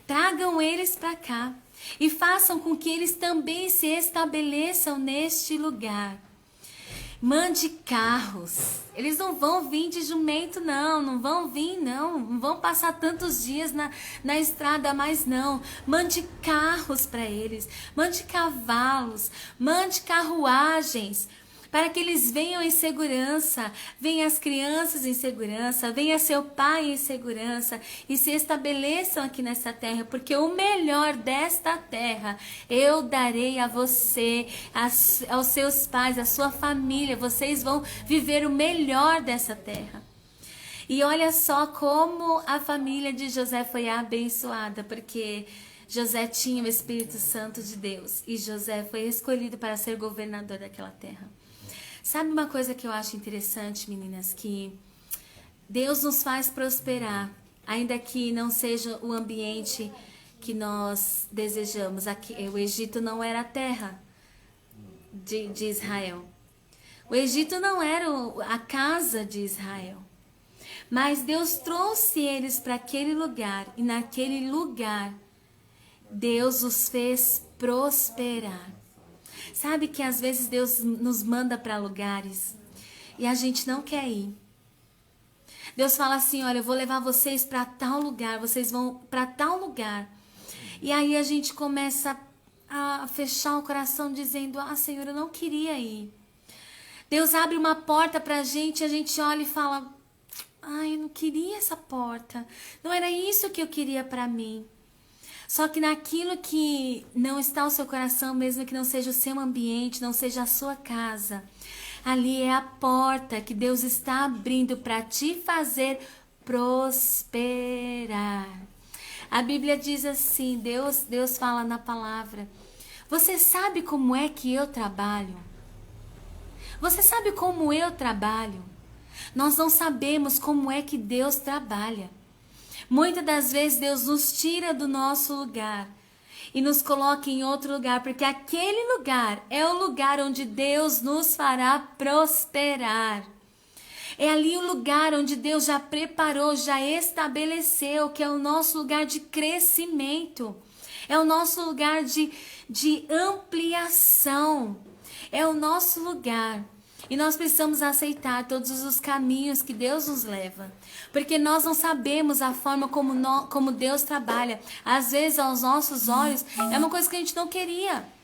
Tragam eles para cá. E façam com que eles também se estabeleçam neste lugar. Mande carros. Eles não vão vir de jumento, não vão vir, não vão passar tantos dias na estrada mais, não. Mande carros para eles, mande cavalos, mande carruagens, para que eles venham em segurança, venham as crianças em segurança, venha seu pai em segurança e se estabeleçam aqui nessa terra, porque o melhor desta terra eu darei a você, aos seus pais, à sua família, vocês vão viver o melhor dessa terra. E olha só como a família de José foi abençoada, porque José tinha o Espírito Santo de Deus e José foi escolhido para ser governador daquela terra. Sabe uma coisa que eu acho interessante, meninas? Que Deus nos faz prosperar, ainda que não seja o ambiente que nós desejamos. Aqui, o Egito não era a terra de Israel. O Egito não era a casa de Israel. Mas Deus trouxe eles para aquele lugar. E naquele lugar, Deus os fez prosperar. Sabe que às vezes Deus nos manda para lugares e a gente não quer ir. Deus fala assim, olha, eu vou levar vocês para tal lugar, vocês vão para tal lugar. E aí a gente começa a fechar o coração dizendo, Senhor, eu não queria ir. Deus abre uma porta pra gente e a gente olha e fala, eu não queria essa porta. Não era isso que eu queria pra mim. Só que naquilo que não está o seu coração, mesmo que não seja o seu ambiente, não seja a sua casa, ali é a porta que Deus está abrindo para te fazer prosperar. A Bíblia diz assim, Deus fala na palavra, você sabe como é que eu trabalho? Você sabe como eu trabalho? Nós não sabemos como é que Deus trabalha. Muitas das vezes Deus nos tira do nosso lugar e nos coloca em outro lugar, porque aquele lugar é o lugar onde Deus nos fará prosperar. É ali o lugar onde Deus já preparou, já estabeleceu, que é o nosso lugar de crescimento. É o nosso lugar de ampliação. É o nosso lugar. E nós precisamos aceitar todos os caminhos que Deus nos leva. Porque nós não sabemos a forma como Deus trabalha. Às vezes, aos nossos olhos, é uma coisa que a gente não queria.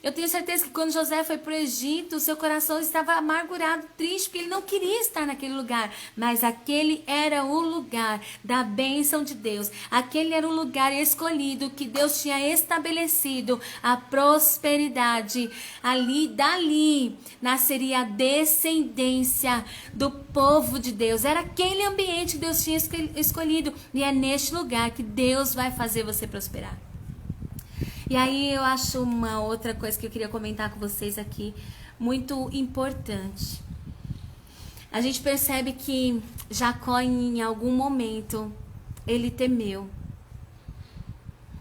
Eu tenho certeza que quando José foi para o Egito, o seu coração estava amargurado, triste, porque ele não queria estar naquele lugar. Mas aquele era o lugar da bênção de Deus. Aquele era o lugar escolhido que Deus tinha estabelecido a prosperidade. Dali, nasceria a descendência do povo de Deus. Era aquele ambiente que Deus tinha escolhido. E é neste lugar que Deus vai fazer você prosperar. E aí eu acho uma outra coisa que eu queria comentar com vocês aqui, muito importante. A gente percebe que Jacó, em algum momento, ele temeu.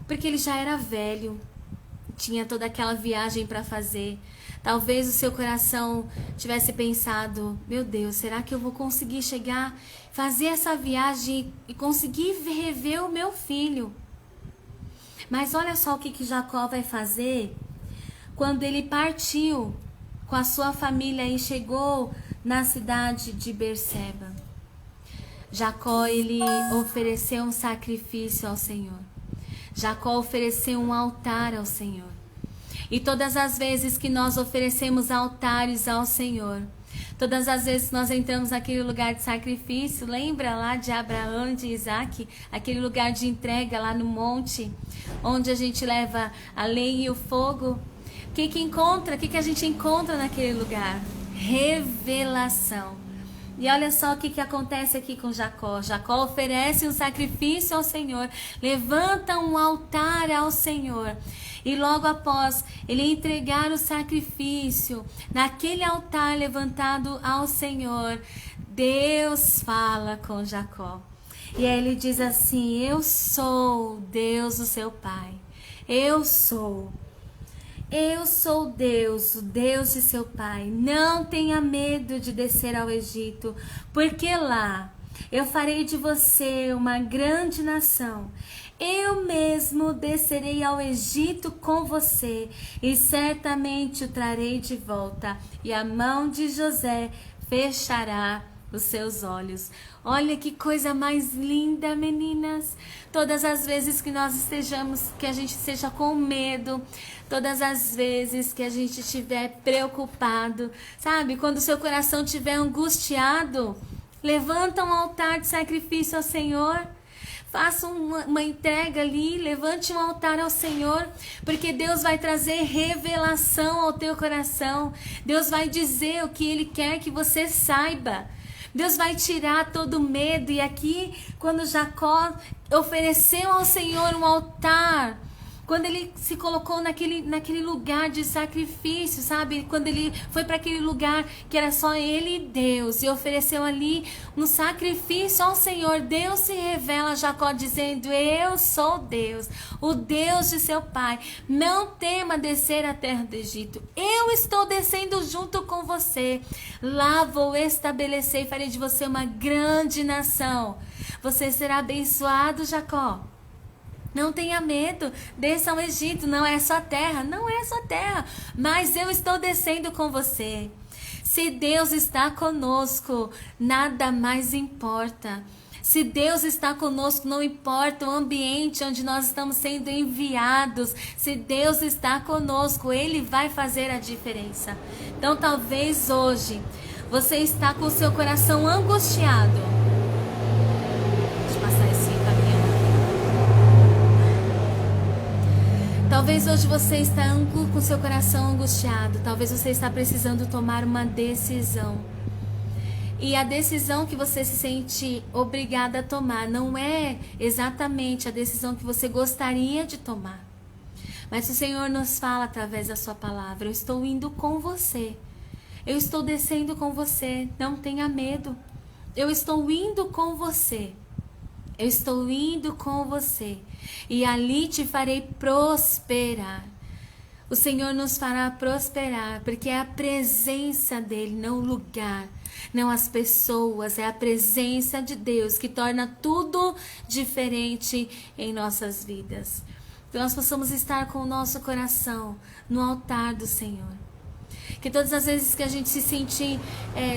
Porque ele já era velho, tinha toda aquela viagem para fazer. Talvez o seu coração tivesse pensado, meu Deus, será que eu vou conseguir chegar, fazer essa viagem e conseguir rever o meu filho? Mas olha só o que Jacó vai fazer quando ele partiu com a sua família e chegou na cidade de Berseba. Jacó, ele ofereceu um sacrifício ao Senhor. Jacó ofereceu um altar ao Senhor. E todas as vezes que nós oferecemos altares ao Senhor, todas as vezes que nós entramos naquele lugar de sacrifício, lembra lá de Abraão e de Isaac, aquele lugar de entrega lá no monte, onde a gente leva a lenha e o fogo? O que a gente encontra naquele lugar? Revelação. E olha só o que acontece aqui com Jacó. Jacó oferece um sacrifício ao Senhor, levanta um altar ao Senhor. E logo após ele entregar o sacrifício, naquele altar levantado ao Senhor, Deus fala com Jacó. E aí ele diz assim, eu sou Deus, o seu pai. Eu sou Deus, o Deus de seu pai. Não tenha medo de descer ao Egito, porque lá eu farei de você uma grande nação. Eu mesmo descerei ao Egito com você e certamente o trarei de volta. E a mão de José fechará os seus olhos. Olha que coisa mais linda, meninas. Todas as vezes que que a gente esteja com medo, todas as vezes que a gente estiver preocupado, sabe? Quando o seu coração estiver angustiado, levanta um altar de sacrifício ao Senhor. Faça uma entrega ali, levante um altar ao Senhor, porque Deus vai trazer revelação ao teu coração. Deus vai dizer o que Ele quer que você saiba. Deus vai tirar todo o medo. E aqui, quando Jacó ofereceu ao Senhor um altar, quando ele se colocou naquele lugar de sacrifício, sabe? Quando ele foi para aquele lugar que era só ele e Deus e ofereceu ali um sacrifício ao Senhor, Deus se revela a Jacó dizendo, eu sou Deus, o Deus de seu pai. Não tema descer à terra do Egito. Eu estou descendo junto com você. Lá vou estabelecer e farei de você uma grande nação. Você será abençoado, Jacó. Não tenha medo, desça ao Egito, não é só terra, não é só terra, mas eu estou descendo com você. Se Deus está conosco, nada mais importa. Se Deus está conosco, não importa o ambiente onde nós estamos sendo enviados. Se Deus está conosco, Ele vai fazer a diferença. Então talvez hoje você está com o seu coração angustiado. Deixa eu passar esse caminhão aqui. Talvez hoje você está com o seu coração angustiado. Talvez você está precisando tomar uma decisão. E a decisão que você se sente obrigada a tomar não é exatamente a decisão que você gostaria de tomar. Mas o Senhor nos fala através da sua palavra: eu estou indo com você. Eu estou descendo com você. Não tenha medo. Eu estou indo com você. Eu estou indo com você. E ali te farei prosperar. O Senhor nos fará prosperar, porque é a presença dEle, não o lugar, não as pessoas, é a presença de Deus que torna tudo diferente em nossas vidas. Que nós possamos estar com o nosso coração no altar do Senhor. Que todas as vezes que a gente se sentir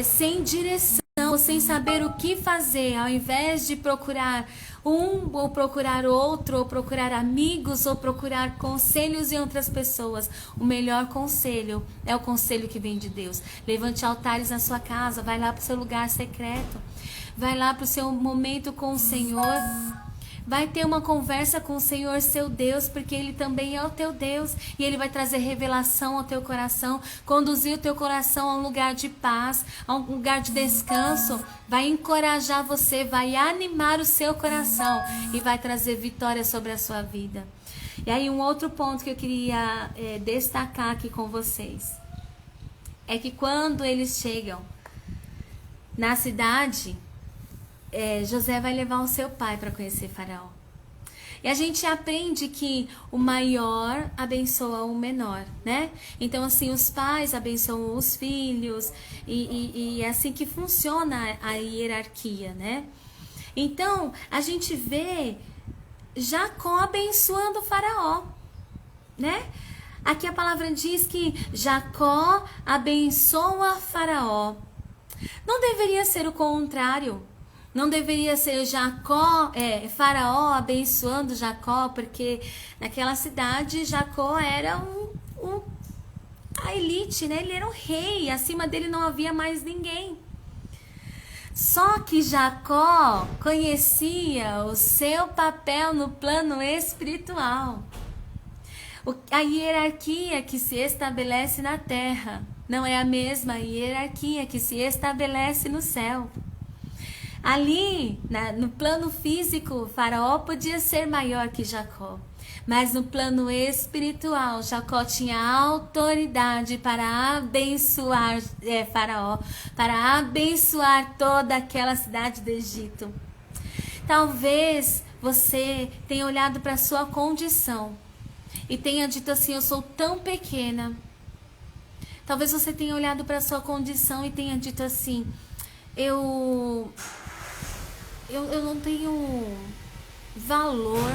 sem direção, ou sem saber o que fazer, ao invés de procurar um ou procurar outro, ou procurar amigos, ou procurar conselhos em outras pessoas, o melhor conselho é o conselho que vem de Deus. Levante altares na sua casa, vai lá para o seu lugar secreto, vai lá para o seu momento com o Senhor. Vai ter uma conversa com o Senhor, seu Deus, porque Ele também é o teu Deus. E Ele vai trazer revelação ao teu coração, conduzir o teu coração a um lugar de paz, a um lugar de descanso. Vai encorajar você, vai animar o seu coração e vai trazer vitória sobre a sua vida. E aí um outro ponto que eu queria destacar aqui com vocês é que quando eles chegam na cidade, José vai levar o seu pai para conhecer Faraó. E a gente aprende que o maior abençoa o menor, né? Então, assim, os pais abençoam os filhos e é assim que funciona a hierarquia, né? Então, a gente vê Jacó abençoando o Faraó, né? Aqui a palavra diz que Jacó abençoa Faraó. Não deveria ser o contrário. Não deveria ser Faraó abençoando Jacó, porque naquela cidade Jacó era a elite, né? Ele era um rei, acima dele não havia mais ninguém. Só que Jacó conhecia o seu papel no plano espiritual. A hierarquia que se estabelece na terra não é a mesma hierarquia que se estabelece no céu. Ali, no plano físico, Faraó podia ser maior que Jacó. Mas no plano espiritual, Jacó tinha autoridade para abençoar Faraó, para abençoar toda aquela cidade do Egito. Talvez você tenha olhado para a sua condição e tenha dito assim: eu sou tão pequena. Talvez você tenha olhado para a sua condição e tenha dito assim: eu não tenho valor,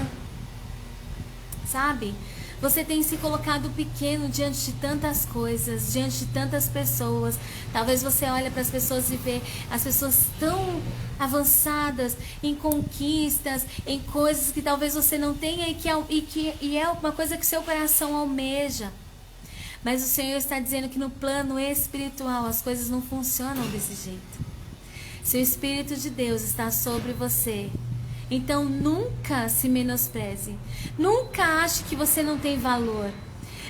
sabe? Você tem se colocado pequeno diante de tantas coisas, diante de tantas pessoas. Talvez você olhe para as pessoas e vê as pessoas tão avançadas em conquistas, em coisas que talvez você não tenha e é uma coisa que seu coração almeja. Mas o Senhor está dizendo que no plano espiritual as coisas não funcionam desse jeito. Se o Espírito de Deus está sobre você, então nunca se menospreze. Nunca ache que você não tem valor.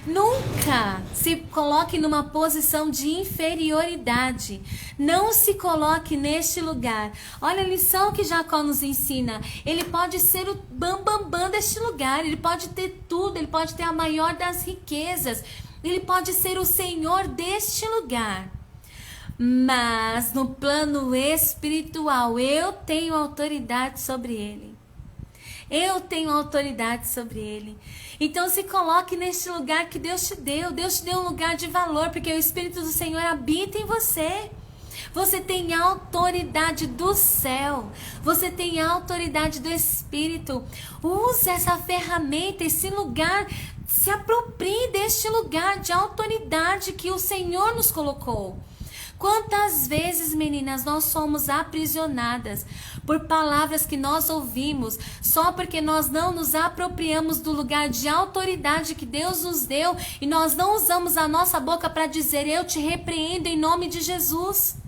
Nunca se coloque numa posição de inferioridade. Não se coloque neste lugar. Olha a lição que Jacó nos ensina. Ele pode ser o bambambam deste lugar. Ele pode ter tudo. Ele pode ter a maior das riquezas. Ele pode ser o Senhor deste lugar. Mas no plano espiritual, eu tenho autoridade sobre ele. Eu tenho autoridade sobre ele. Então se coloque neste lugar que Deus te deu. Deus te deu um lugar de valor, porque o Espírito do Senhor habita em você. Você tem autoridade do céu. Você tem autoridade do Espírito. Use essa ferramenta, esse lugar. Se aproprie deste lugar de autoridade que o Senhor nos colocou. Quantas vezes, meninas, nós somos aprisionadas por palavras que nós ouvimos só porque nós não nos apropriamos do lugar de autoridade que Deus nos deu e nós não usamos a nossa boca para dizer: eu te repreendo em nome de Jesus.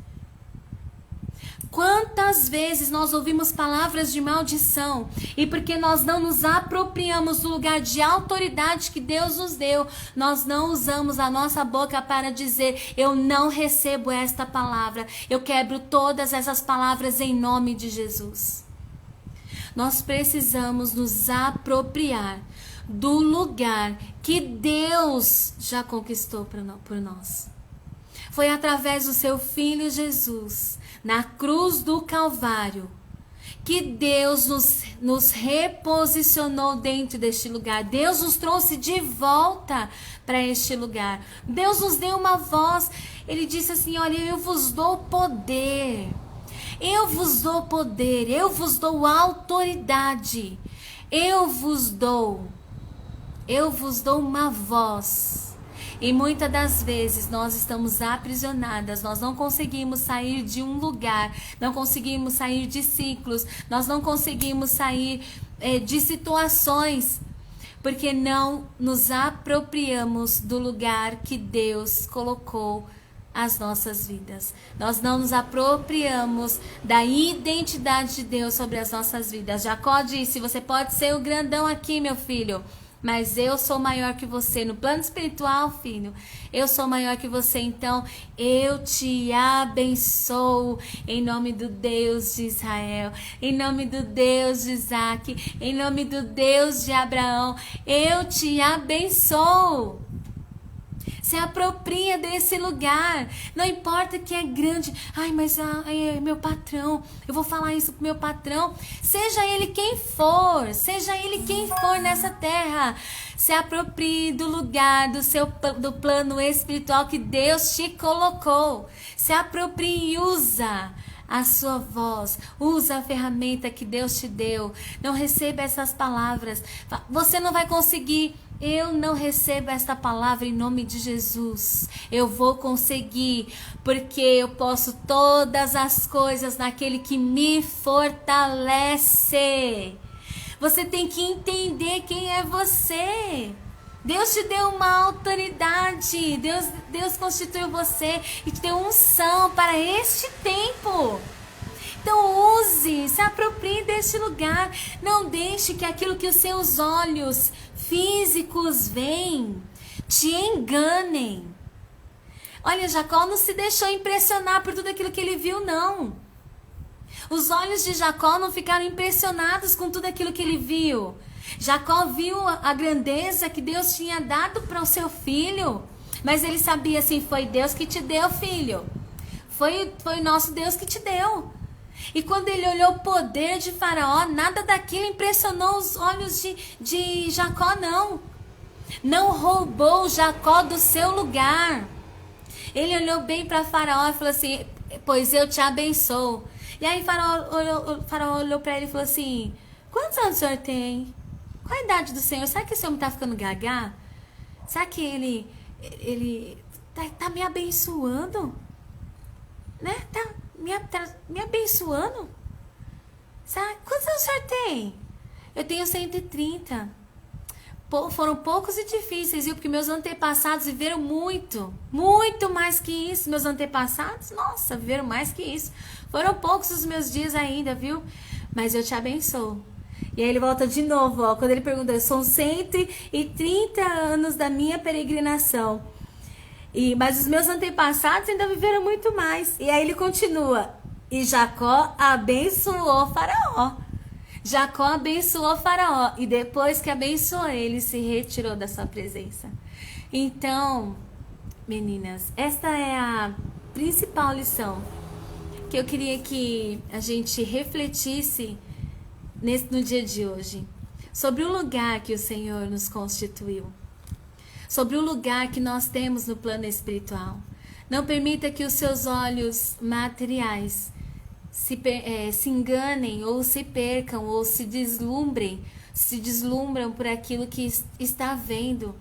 Quantas vezes nós ouvimos palavras de maldição e porque nós não nos apropriamos do lugar de autoridade que Deus nos deu, nós não usamos a nossa boca para dizer: eu não recebo esta palavra, eu quebro todas essas palavras em nome de Jesus. Nós precisamos nos apropriar do lugar que Deus já conquistou por nós. Foi através do seu Filho Jesus, na cruz do Calvário, que Deus nos reposicionou dentro deste lugar. Deus nos trouxe de volta para este lugar. Deus nos deu uma voz. Ele disse assim: olha, eu vos dou poder. Eu vos dou poder. Eu vos dou autoridade. Eu vos dou uma voz. E muitas das vezes nós estamos aprisionadas, nós não conseguimos sair de um lugar, não conseguimos sair de ciclos, nós não conseguimos sair de situações, porque não nos apropriamos do lugar que Deus colocou as nossas vidas. Nós não nos apropriamos da identidade de Deus sobre as nossas vidas. Jacó disse: você pode ser o grandão aqui, meu filho, mas eu sou maior que você. No plano espiritual, filho, eu sou maior que você. Então, eu te abençoo em nome do Deus de Israel, em nome do Deus de Isaac, em nome do Deus de Abraão. Eu te abençoo. Se apropria desse lugar. Não importa que é grande. Ai, mas é meu patrão. Eu vou falar isso pro meu patrão. Seja ele quem for. Seja ele quem for nessa terra. Se aproprie do lugar do plano espiritual que Deus te colocou. Se aproprie e usa a sua voz, usa a ferramenta que Deus te deu. Não receba essas palavras. Você não vai conseguir. Eu não recebo esta palavra em nome de Jesus. Eu vou conseguir, porque eu posso todas as coisas naquele que me fortalece. Você tem que entender quem é você. Deus te deu uma autoridade. Deus constituiu você e te deu unção para este tempo. Então use, se aproprie deste lugar. Não deixe que aquilo que os seus olhos físicos veem te enganem. Olha, Jacó não se deixou impressionar por tudo aquilo que ele viu, não. Os olhos de Jacó não ficaram impressionados com tudo aquilo que ele viu. Jacó viu a grandeza que Deus tinha dado para o seu filho, mas ele sabia assim: foi Deus que te deu, filho. Foi o nosso Deus que te deu. E quando ele olhou o poder de Faraó, nada daquilo impressionou os olhos de Jacó, não. Não roubou Jacó do seu lugar. Ele olhou bem para Faraó e falou assim: pois eu te abençoo. E aí Faraó olhou para ele e falou assim: quantos anos o senhor tem? Qual a idade do senhor? Será que esse homem está ficando gaga? Será que ele tá me abençoando? Né? Tá me abençoando? Sabe? Quantos anos o senhor tem? Eu tenho 130. Foram poucos e difíceis, viu? Porque meus antepassados viveram muito mais que isso. Meus antepassados, nossa, viveram mais que isso. Foram poucos os meus dias ainda, viu? Mas eu te abençoo. E aí ele volta de novo, ó. Quando ele pergunta: são 130 anos da minha peregrinação. Mas os meus antepassados ainda viveram muito mais. E aí ele continua: e Jacó abençoou Faraó. Jacó abençoou Faraó. E depois que abençoou ele, se retirou da sua presença. Então, meninas, esta é a principal lição que eu queria que a gente refletisse no dia de hoje. Sobre o lugar que o Senhor nos constituiu. Sobre o lugar que nós temos no plano espiritual. Não permita que os seus olhos materiais se enganem ou se percam ou se deslumbram por aquilo que está vendo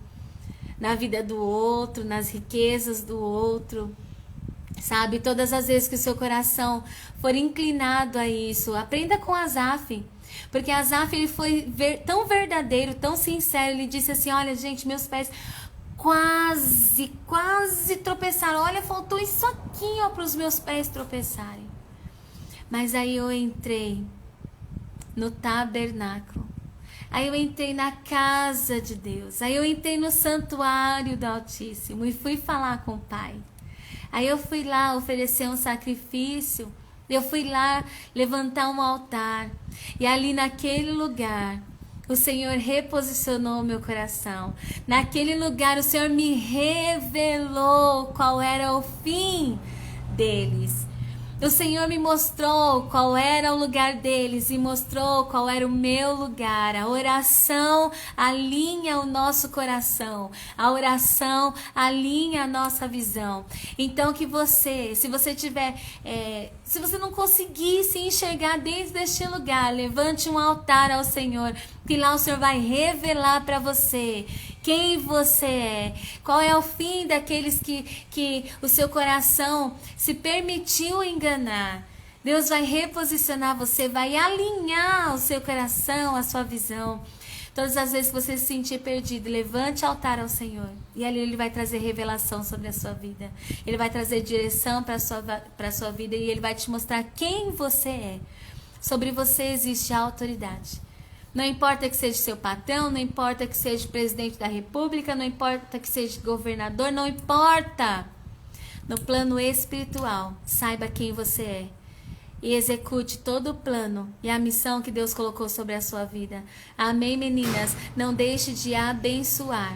na vida do outro, nas riquezas do outro. Sabe, todas as vezes que o seu coração for inclinado a isso, aprenda com Asaf. Porque Asaf, ele foi tão verdadeiro, tão sincero, ele disse assim, olha gente, meus pés quase tropeçaram. Olha, faltou isso aqui, ó, para os meus pés tropeçarem. Mas aí eu entrei no tabernáculo. Aí eu entrei na casa de Deus. Aí eu entrei no santuário do Altíssimo e fui falar com o Pai. Aí eu fui lá oferecer um sacrifício. Eu fui lá levantar um altar. E ali naquele lugar, o Senhor reposicionou o meu coração. Naquele lugar, o Senhor me revelou qual era o fim deles. O Senhor me mostrou qual era o lugar deles e mostrou qual era o meu lugar. A oração alinha o nosso coração. A oração alinha a nossa visão. Então que você, se você não conseguir se enxergar dentro deste lugar, levante um altar ao Senhor, que lá o Senhor vai revelar para você quem você é, qual é o fim daqueles que o seu coração se permitiu enganar. Deus vai reposicionar você, vai alinhar o seu coração, a sua visão. Todas as vezes que você se sentir perdido, levante altar ao Senhor. E ali Ele vai trazer revelação sobre a sua vida. Ele vai trazer direção para a sua vida e Ele vai te mostrar quem você é. Sobre você existe autoridade. Não importa que seja seu patrão, não importa que seja presidente da república, não importa que seja governador, não importa. No plano espiritual, saiba quem você é. E execute todo o plano e a missão que Deus colocou sobre a sua vida. Amém, meninas? Não deixe de abençoar.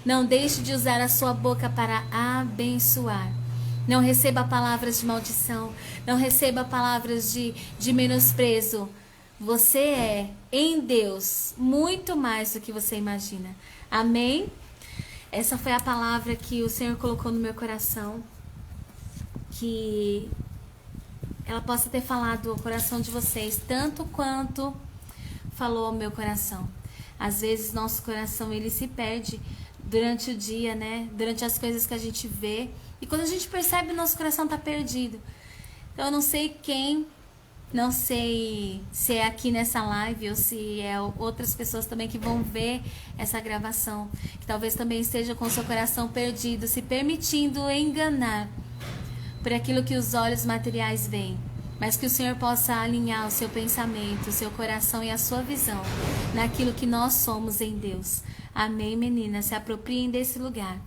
Não deixe de usar a sua boca para abençoar. Não receba palavras de maldição. Não receba palavras de menosprezo. Você é, em Deus, muito mais do que você imagina. Amém? Essa foi a palavra que o Senhor colocou no meu coração. Que ela possa ter falado ao coração de vocês, tanto quanto falou ao meu coração. Às vezes, nosso coração, ele se perde durante o dia, né? Durante as coisas que a gente vê. E quando a gente percebe, nosso coração está perdido. Então, eu não sei quem... Não sei se é aqui nessa live ou se é outras pessoas também que vão ver essa gravação. Que talvez também esteja com o seu coração perdido, se permitindo enganar por aquilo que os olhos materiais veem. Mas que o Senhor possa alinhar o seu pensamento, o seu coração e a sua visão naquilo que nós somos em Deus. Amém, meninas? Se apropriem desse lugar.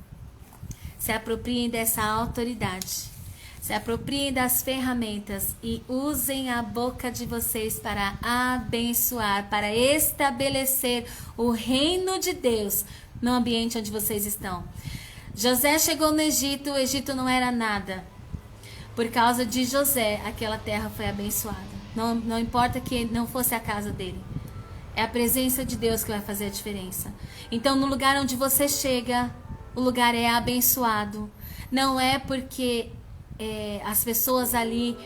Se apropriem dessa autoridade. Se apropriem das ferramentas e usem a boca de vocês para abençoar, para estabelecer o reino de Deus no ambiente onde vocês estão. José chegou no Egito, o Egito não era nada. Por causa de José, aquela terra foi abençoada. Não importa que não fosse a casa dele. É a presença de Deus que vai fazer a diferença. Então, no lugar onde você chega, o lugar é abençoado. Não é porque... as pessoas ali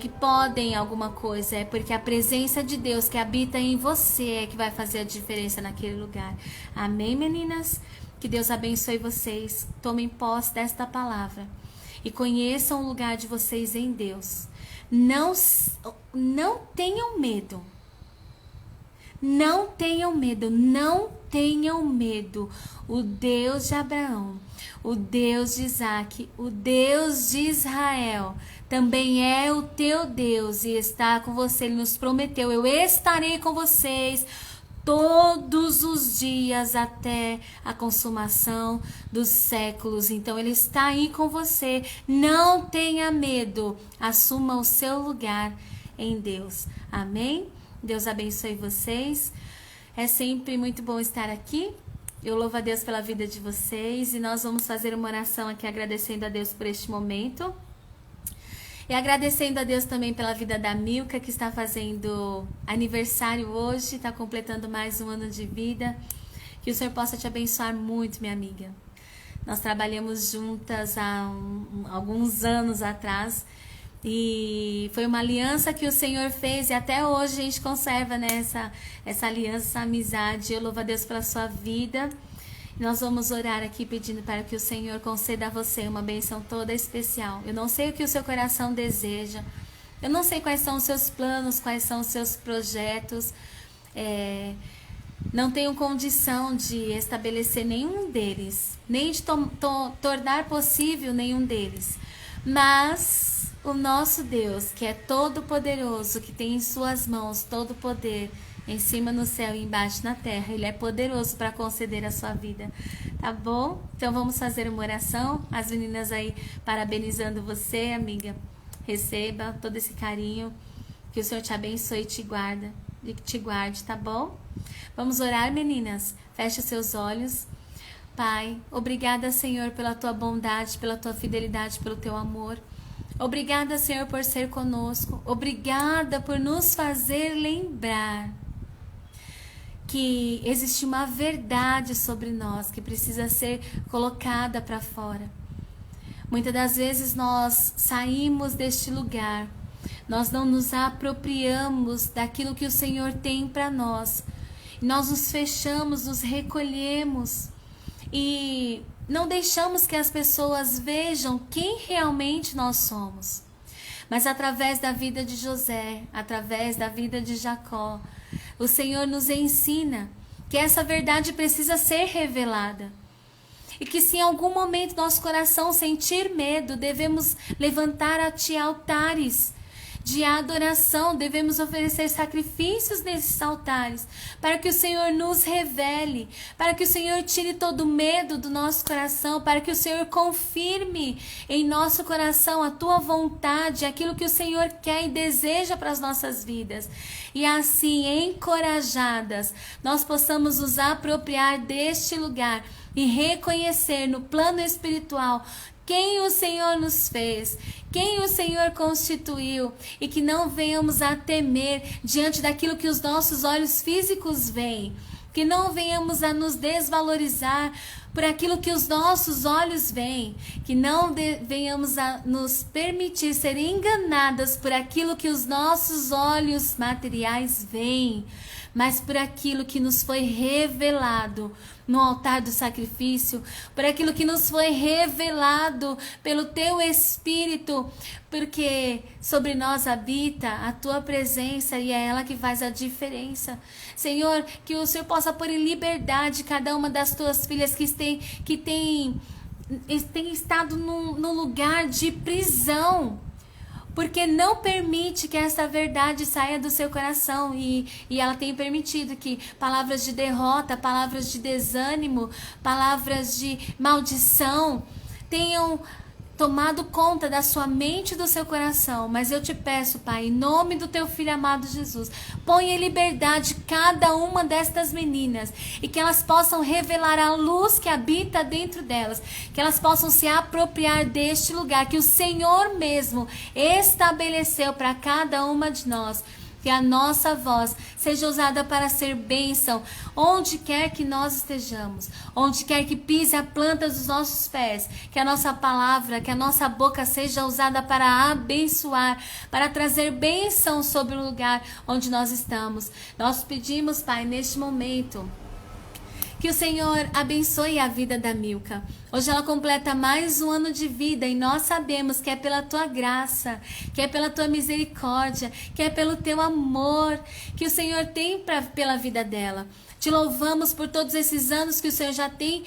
que podem alguma coisa, é porque a presença de Deus que habita em você é que vai fazer a diferença naquele lugar. Amém, meninas? Que Deus abençoe vocês. Tomem posse desta palavra e conheçam o lugar de vocês em Deus. Não tenham medo. Não tenham medo, não tenham medo. O Deus de Abraão, o Deus de Isaac, o Deus de Israel, também é o teu Deus e está com você. Ele nos prometeu, eu estarei com vocês todos os dias até a consumação dos séculos. Então Ele está aí com você. Não tenha medo, assuma o seu lugar em Deus. Amém? Deus abençoe vocês. É sempre muito bom estar aqui. Eu louvo a Deus pela vida de vocês. E nós vamos fazer uma oração aqui agradecendo a Deus por este momento. E agradecendo a Deus também pela vida da Milka, que está fazendo aniversário hoje. Está completando mais um ano de vida. Que o Senhor possa te abençoar muito, minha amiga. Nós trabalhamos juntas há alguns anos atrás. E foi uma aliança que o Senhor fez e até hoje a gente conserva, né, essa aliança, essa amizade. Eu louvo a Deus pela sua vida. Nós vamos orar aqui pedindo para que o Senhor conceda a você uma bênção toda especial. Eu não sei o que o seu coração deseja. Eu não sei quais são os seus planos, quais são os seus projetos. Não tenho condição de estabelecer nenhum deles, nem de tornar possível nenhum deles. Mas o nosso Deus, que é todo poderoso, que tem em suas mãos todo o poder, em cima no céu e embaixo na terra, Ele é poderoso para conceder a sua vida, tá bom? Então vamos fazer uma oração. As meninas aí parabenizando você, amiga. Receba todo esse carinho, que o Senhor te abençoe e te guarde, tá bom? Vamos orar, meninas. Feche os seus olhos. Pai, obrigada, Senhor, pela tua bondade, pela tua fidelidade, pelo teu amor. Obrigada, Senhor, por ser conosco. Obrigada por nos fazer lembrar que existe uma verdade sobre nós que precisa ser colocada para fora. Muitas das vezes nós saímos deste lugar, nós não nos apropriamos daquilo que o Senhor tem para nós. Nós nos fechamos, nos recolhemos e não deixamos que as pessoas vejam quem realmente nós somos. Mas através da vida de José, através da vida de Jacó, o Senhor nos ensina que essa verdade precisa ser revelada. E que se em algum momento nosso coração sentir medo, devemos levantar a Ti altares de adoração, devemos oferecer sacrifícios nesses altares, para que o Senhor nos revele, para que o Senhor tire todo o medo do nosso coração, para que o Senhor confirme em nosso coração a Tua vontade, aquilo que o Senhor quer e deseja para as nossas vidas. E assim, encorajadas, nós possamos nos apropriar deste lugar e reconhecer no plano espiritual quem o Senhor nos fez, quem o Senhor constituiu, e que não venhamos a temer diante daquilo que os nossos olhos físicos veem, que não venhamos a nos desvalorizar por aquilo que os nossos olhos veem, que não venhamos a nos permitir ser enganadas por aquilo que os nossos olhos materiais veem, mas por aquilo que nos foi revelado no altar do sacrifício, por aquilo que nos foi revelado pelo Teu Espírito, porque sobre nós habita a Tua presença e é ela que faz a diferença. Senhor, que o Senhor possa pôr em liberdade cada uma das Tuas filhas que tem estado num lugar de prisão, porque não permite que essa verdade saia do seu coração e ela tem permitido que palavras de derrota, palavras de desânimo, palavras de maldição tenham tomado conta da sua mente e do seu coração. Mas eu te peço, Pai, em nome do Teu Filho amado Jesus, põe em liberdade cada uma destas meninas e que elas possam revelar a luz que habita dentro delas, que elas possam se apropriar deste lugar que o Senhor mesmo estabeleceu para cada uma de nós. Que a nossa voz seja usada para ser bênção onde quer que nós estejamos, onde quer que pise a planta dos nossos pés. Que a nossa palavra, que a nossa boca seja usada para abençoar, para trazer bênção sobre o lugar onde nós estamos. Nós pedimos, Pai, neste momento, que o Senhor abençoe a vida da Milka. Hoje ela completa mais um ano de vida e nós sabemos que é pela Tua graça, que é pela Tua misericórdia, que é pelo Teu amor que o Senhor tem pela vida dela. Te louvamos por todos esses anos que o Senhor já tem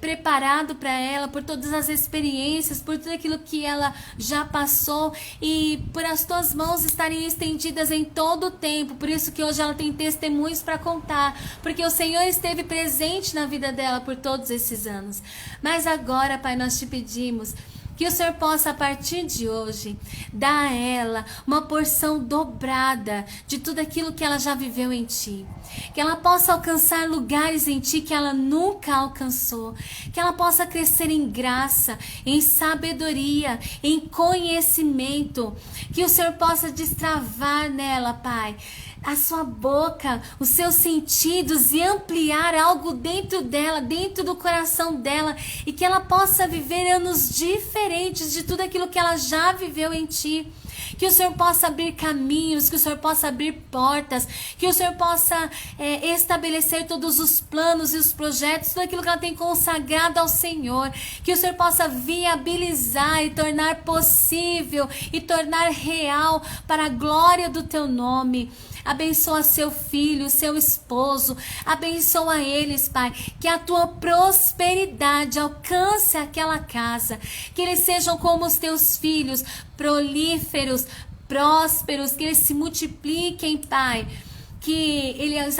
preparado para ela, por todas as experiências, por tudo aquilo que ela já passou e por as Tuas mãos estarem estendidas em todo o tempo. Por isso que hoje ela tem testemunhos para contar, porque o Senhor esteve presente na vida dela por todos esses anos. Mas agora, Pai, nós te pedimos que o Senhor possa, a partir de hoje, dar a ela uma porção dobrada de tudo aquilo que ela já viveu em Ti. Que ela possa alcançar lugares em Ti que ela nunca alcançou. Que ela possa crescer em graça, em sabedoria, em conhecimento. Que o Senhor possa destravar nela, Pai, a sua boca, os seus sentidos e ampliar algo dentro dela, dentro do coração dela, e que ela possa viver anos diferentes de tudo aquilo que ela já viveu em ti. Que o Senhor possa abrir caminhos, que o Senhor possa abrir portas, que o Senhor possa estabelecer todos os planos e os projetos, tudo aquilo que ela tem consagrado ao Senhor, que o Senhor possa viabilizar e tornar possível e tornar real para a glória do teu nome. Abençoa seu filho, seu esposo, abençoa eles, Pai, que a tua prosperidade alcance aquela casa, que eles sejam como os teus filhos, prolíferos, prósperos, que eles se multipliquem, Pai, que eles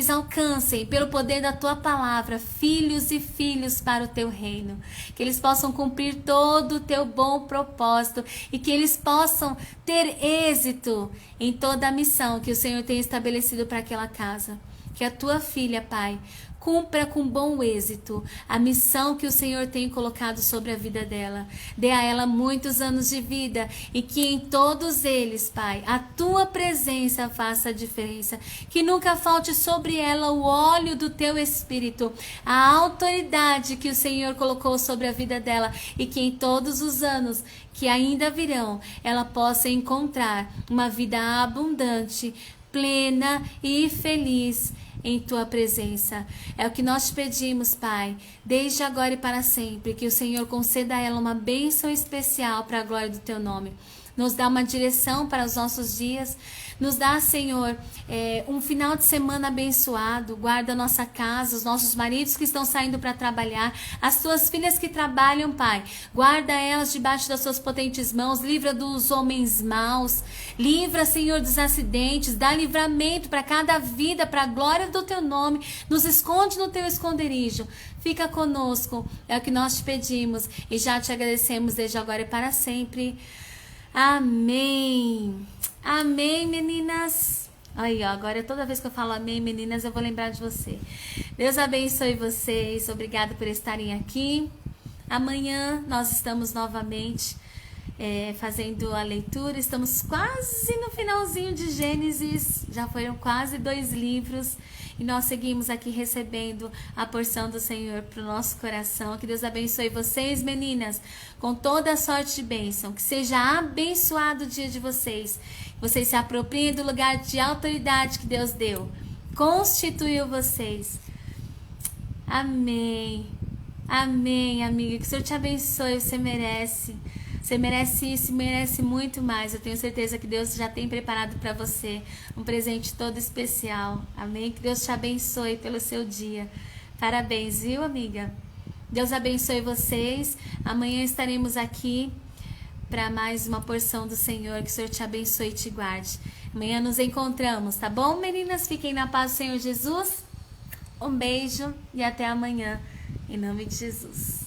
alcancem pelo poder da tua palavra, filhos e filhos para o teu reino, que eles possam cumprir todo o teu bom propósito e que eles possam ter êxito em toda a missão que o Senhor tem estabelecido para aquela casa. Que a tua filha, Pai, cumpra com bom êxito a missão que o Senhor tem colocado sobre a vida dela. Dê a ela muitos anos de vida e que em todos eles, Pai, a tua presença faça a diferença. Que nunca falte sobre ela o óleo do teu Espírito, a autoridade que o Senhor colocou sobre a vida dela, e que em todos os anos que ainda virão, ela possa encontrar uma vida abundante, plena e feliz em tua presença. É o que nós te pedimos, Pai, desde agora e para sempre, que o Senhor conceda a ela uma bênção especial para a glória do teu nome. Nos dá uma direção para os nossos dias. Nos dá, Senhor, um final de semana abençoado. Guarda a nossa casa, os nossos maridos que estão saindo para trabalhar, as tuas filhas que trabalham, Pai. Guarda elas debaixo das suas potentes mãos. Livra dos homens maus. Livra, Senhor, dos acidentes. Dá livramento para cada vida, para a glória do teu nome. Nos esconde no teu esconderijo. Fica conosco. É o que nós te pedimos e já te agradecemos desde agora e para sempre. Amém. Amém, meninas. Aí, ó, agora toda vez que eu falo amém, meninas, eu vou lembrar de você. Deus abençoe vocês. Obrigada por estarem aqui. Amanhã nós estamos novamente fazendo a leitura. Estamos quase no finalzinho de Gênesis. Já foram quase 2 livros. E nós seguimos aqui recebendo a porção do Senhor para o nosso coração. Que Deus abençoe vocês, meninas, com toda a sorte de bênção. Que seja abençoado o dia de vocês. Que vocês se apropriem do lugar de autoridade que Deus deu. Constituiu vocês. Amém. Amém, amiga. Que o Senhor te abençoe. Você merece. Você merece isso, merece muito mais. Eu tenho certeza que Deus já tem preparado para você um presente todo especial. Amém? Que Deus te abençoe pelo seu dia. Parabéns, viu, amiga? Deus abençoe vocês. Amanhã estaremos aqui para mais uma porção do Senhor. Que o Senhor te abençoe e te guarde. Amanhã nos encontramos, tá bom, meninas? Fiquem na paz do Senhor Jesus. Um beijo e até amanhã. Em nome de Jesus.